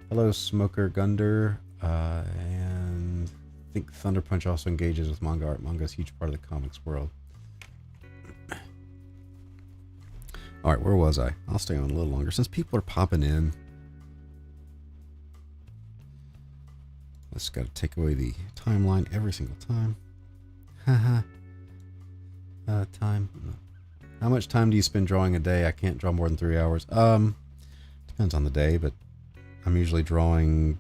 Hello, Smoker Gunder. And I think Thunderpunch also engages with manga art. Manga is a huge part of the comics world. Alright, where was I? I'll stay on a little longer since people are popping in. Just got to take away the timeline every single time. Haha. Time. How much time do you spend drawing a day? I can't draw more than 3 hours. Depends on the day, but I'm usually drawing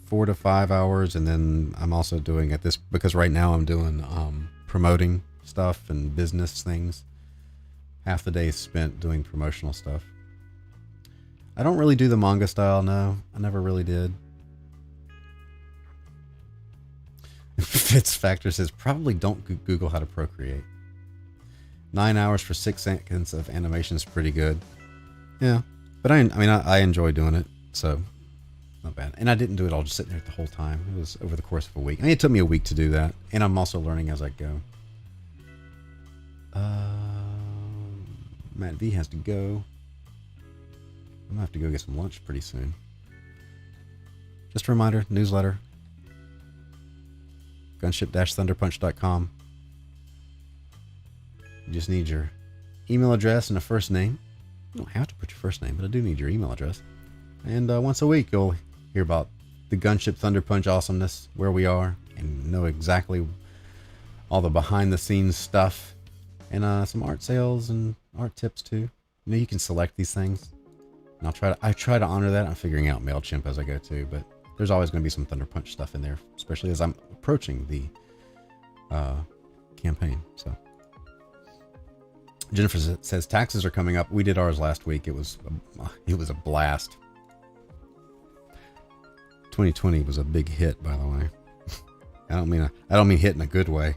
4 to 5 hours, and then I'm also doing at this because right now I'm doing promoting stuff and business things. Half the day is spent doing promotional stuff. I don't really do the manga style, no. I never really did. Fitz Factor says, probably don't Google how to Procreate. 9 hours for 6 seconds of animation is pretty good. Yeah, but I enjoy doing it, so not bad. And I didn't do it all just sitting there the whole time. It was over the course of a week. I mean, it took me a week to do that, and I'm also learning as I go. Matt V has to go. I'm gonna have to go get some lunch pretty soon. Just a reminder, newsletter. Gunship-thunderpunch.com. You just need your email address and a first name. You don't have to put your first name, but I do need your email address. And once a week, you'll hear about the Gunship Thunderpunch awesomeness, where we are, and know exactly all the behind-the-scenes stuff, and some art sales and art tips too. You know, you can select these things, and I try to honor that. I'm figuring out MailChimp as I go too, but there's always going to be some Thunderpunch stuff in there, especially as I'm approaching the campaign. So Jennifer says taxes are coming up. We did ours last week. It was a blast. 2020 was a big hit, by the way. I don't mean hit in a good way.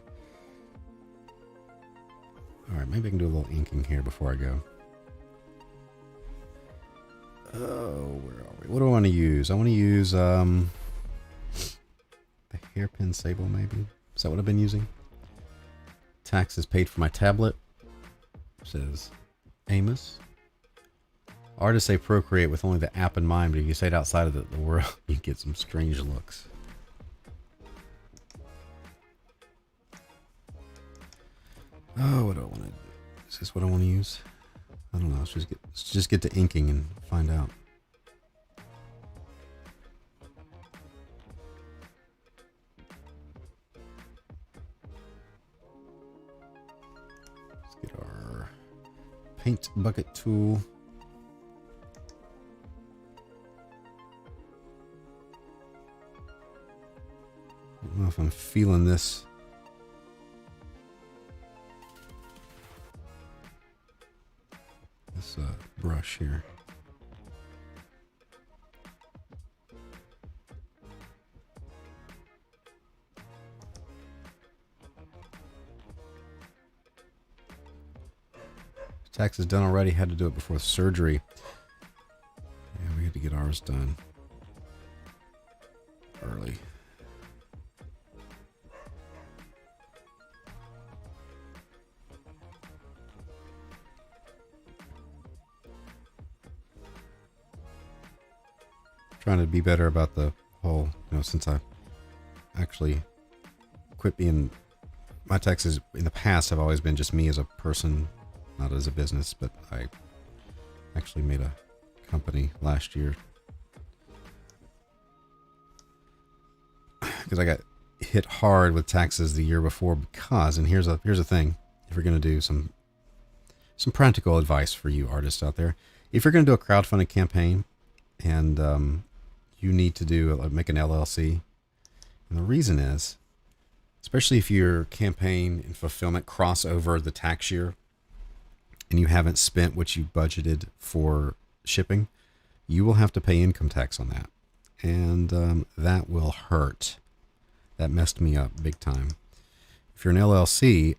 All right, maybe I can do a little inking here before I go. Oh, where are we? What do I want to use? I want to use the hairpin sable, maybe. Is that what I've been using? Taxes paid for my tablet. Says Amos. Artists say Procreate with only the app in mind, but if you say it outside of the world, you get some strange looks. Oh, what do I want to do? Is this what I want to use? I don't know. Let's just get to inking and find out. Let's get our paint bucket tool. I don't know if I'm feeling this. This brush here. Tax is done already. Had to do it before surgery. Yeah, we had to get ours done early. Trying to be better about the whole, since I actually quit being, my taxes in the past have always been just me as a person, not as a business, but I actually made a company last year because I got hit hard with taxes the year before because, and here's a thing, if you're going to do some practical advice for you artists out there, if you're going to do a crowdfunding campaign and you need to make an LLC. And the reason is, especially if your campaign and fulfillment cross over the tax year and you haven't spent what you budgeted for shipping, you will have to pay income tax on that. And that will hurt. That messed me up big time. If you're an LLC,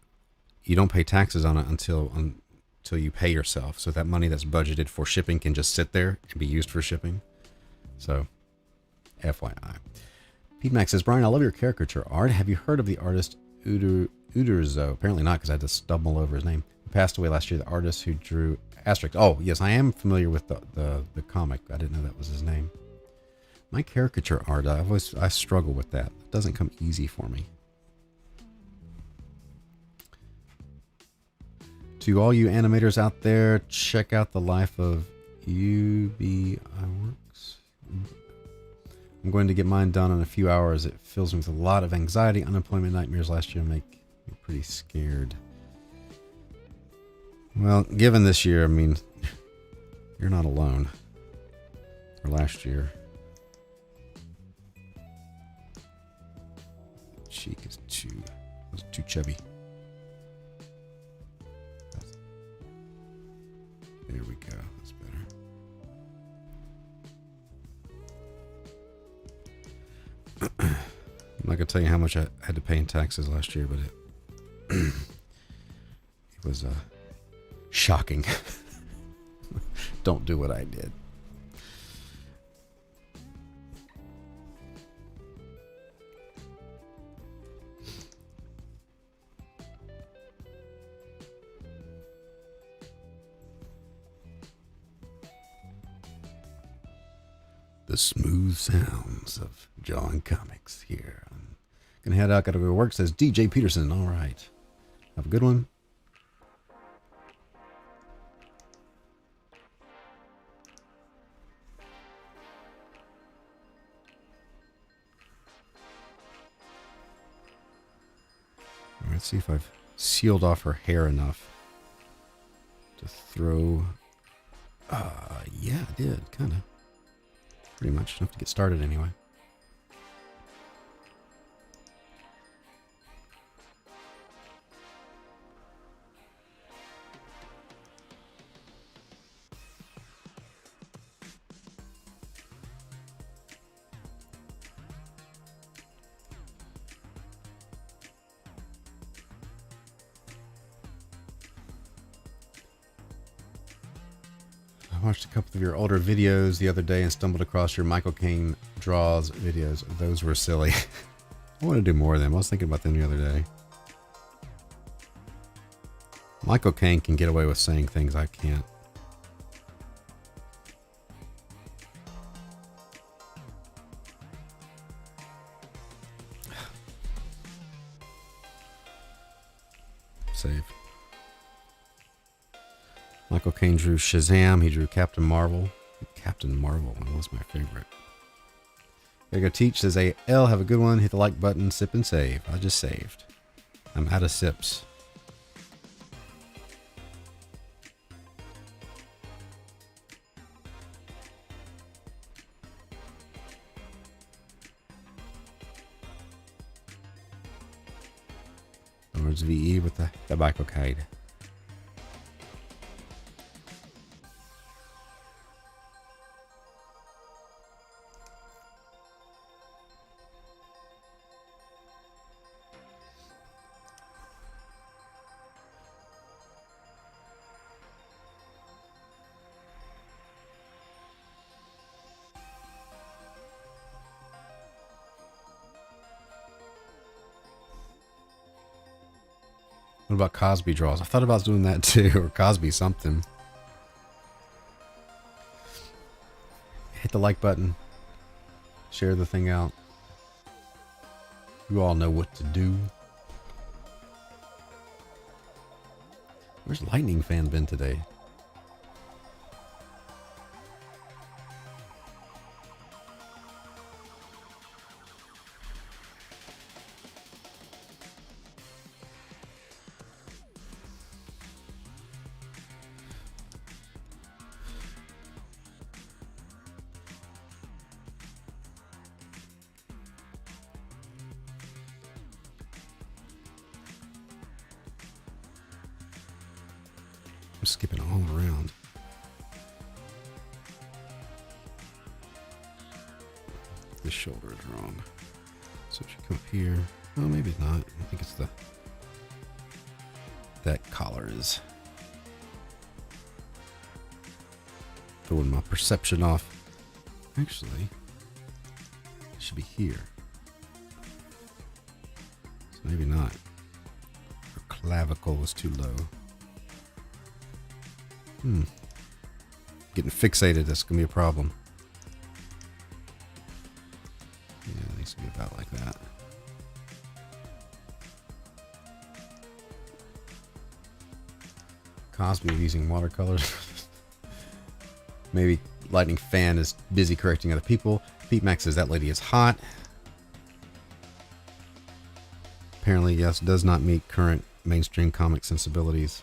you don't pay taxes on it until you pay yourself. So that money that's budgeted for shipping can just sit there and be used for shipping. So, FYI. Pete Max says, Brian, I love your caricature art. Have you heard of the artist Uderzo? Apparently not, because I had to stumble over his name. passed away last year, the artist who drew Asterix. Oh, yes, I am familiar with the comic. I didn't know that was his name. My caricature art, I struggle with that. It doesn't come easy for me. To all you animators out there, check out the life of UBI Works. I'm going to get mine done in a few hours. It fills me with a lot of anxiety. Unemployment nightmares last year make me pretty scared. Well, given this year, I mean, you're not alone. Or last year. Cheek is too chubby. There we go. That's better. I'm not gonna tell you how much I had to pay in taxes last year, but it was shocking. Don't do what I did. The smooth sounds of John Comics here. I'm gonna head out, gotta go to work, says DJ Peterson. All right. Have a good one. Let's see if I've sealed off her hair enough to throw. Yeah, I did, kind of. Pretty much enough to get started anyway. I watched a couple of your older videos the other day and stumbled across your Michael Caine draws videos. Those were silly. I want to do more of them. I was thinking about them the other day. Michael Caine can get away with saying things I can't. Save. Michael Caine drew Shazam. He drew Captain Marvel. Captain Marvel was my favorite. Gotta go teach, says AL. Have a good one. Hit the like button. Sip and save. I just saved. I'm out of sips. Towards VE with the tobacco kite. What about Cosby draws? I thought about doing that too, or Cosby something. Hit the like button. Share the thing out. You all know what to do. Where's Lightning Fan been today? I'm skipping all around. This shoulder is wrong. So it should come up here. Oh, maybe it's not. I think it's that collar is throwing my perception off. Actually, it should be here. So maybe not. Her clavicle was too low. Getting fixated, that's going to be a problem. Yeah, it needs to be about like that. Cosby using watercolors. Maybe Lightning Fan is busy correcting other people. Pete Max says that lady is hot. Apparently, yes, does not meet current mainstream comic sensibilities.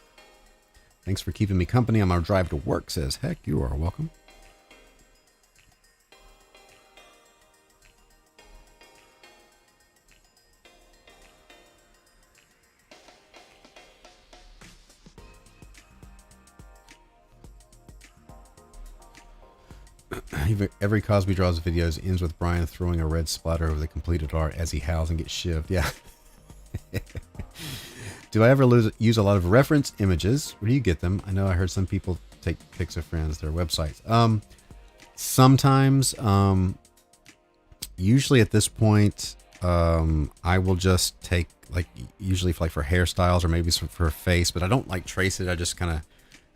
Thanks for keeping me company on my drive to work, says Heck, you are welcome. Every Cosby Draws videos ends with Brian throwing a red splatter over the completed art as he howls and gets shivved. Yeah. Do I ever use a lot of reference images? Where do you get them? I know I heard some people take pics of friends, their websites. Sometimes, usually at this point, I will just take usually for hairstyles or maybe for a face, but I don't trace it. I just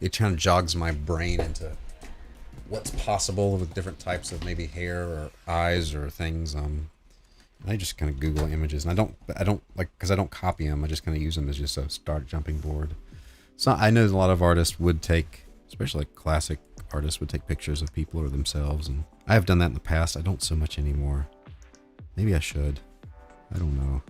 it kind of jogs my brain into what's possible with different types of maybe hair or eyes or things. I just kind of Google images, and I don't because I don't copy them. I just kind of use them as just a start jumping board. So I know a lot of artists would take, especially classic artists, would take pictures of people or themselves, and I have done that in the past. I don't so much anymore. Maybe I should. I don't know.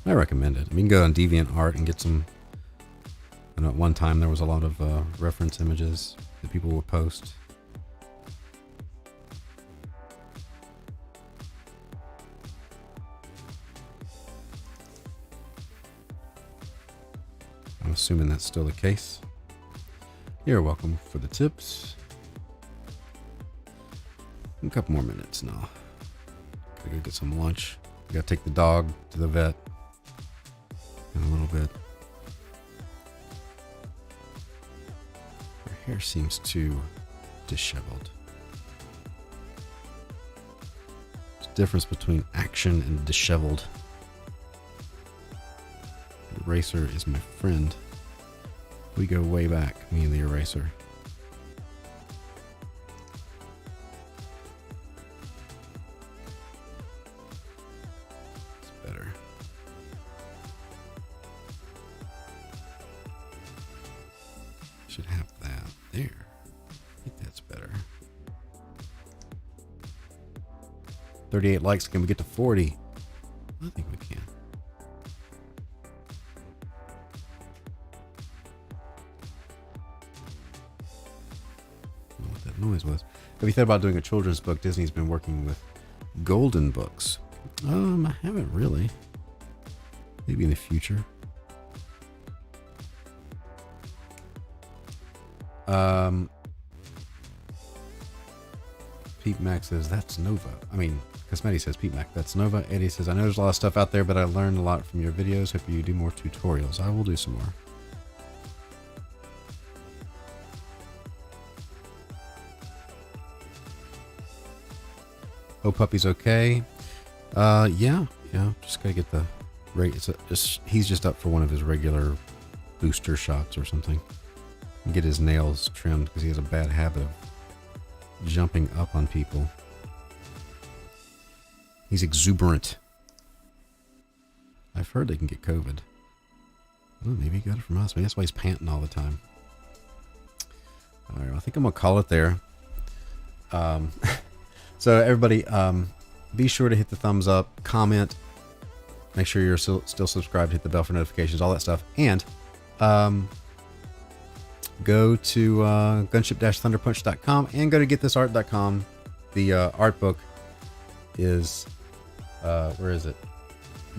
I recommend it. I mean, go on DeviantArt and get some. I know at one time there was a lot of reference images that people would post. I'm assuming that's still the case. You're welcome for the tips. A couple more minutes now. Gotta go get some lunch. Gotta take the dog to the vet in a little bit. Her hair seems too disheveled. There's a difference between action and disheveled. The eraser is my friend. We go way back, me and the eraser. It's better. Should have that there. I think that's better. 38 likes. Can we get to 40? I think we can. I don't know what that noise was. Have you thought about doing a children's book? Disney's been working with Golden Books. I haven't really. Maybe in the future. Pete Max says that's Nova. I mean, Cosmetti says Pete Mac, that's Nova. Eddie says I know there's a lot of stuff out there, but I learned a lot from your videos. Hope you do more tutorials. I will do some more. Oh, puppy's okay. Yeah. Just gotta get the rate. He's just up for one of his regular booster shots or something. And get his nails trimmed because he has a bad habit of jumping up on people. He's exuberant. I've heard they can get COVID. Oh, maybe he got it from us. Maybe that's why he's panting all the time. All right, I think I'm gonna call it there. So everybody, be sure to hit the thumbs up, comment, make sure you're still subscribed, hit the bell for notifications, all that stuff, and go to gunship-thunderpunch.com and go to getthisart.com. The art book is where is it?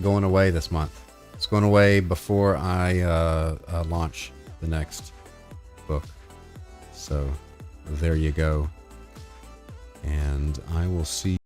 Going away this month. It's going away before I launch the next book. So there you go. And I will see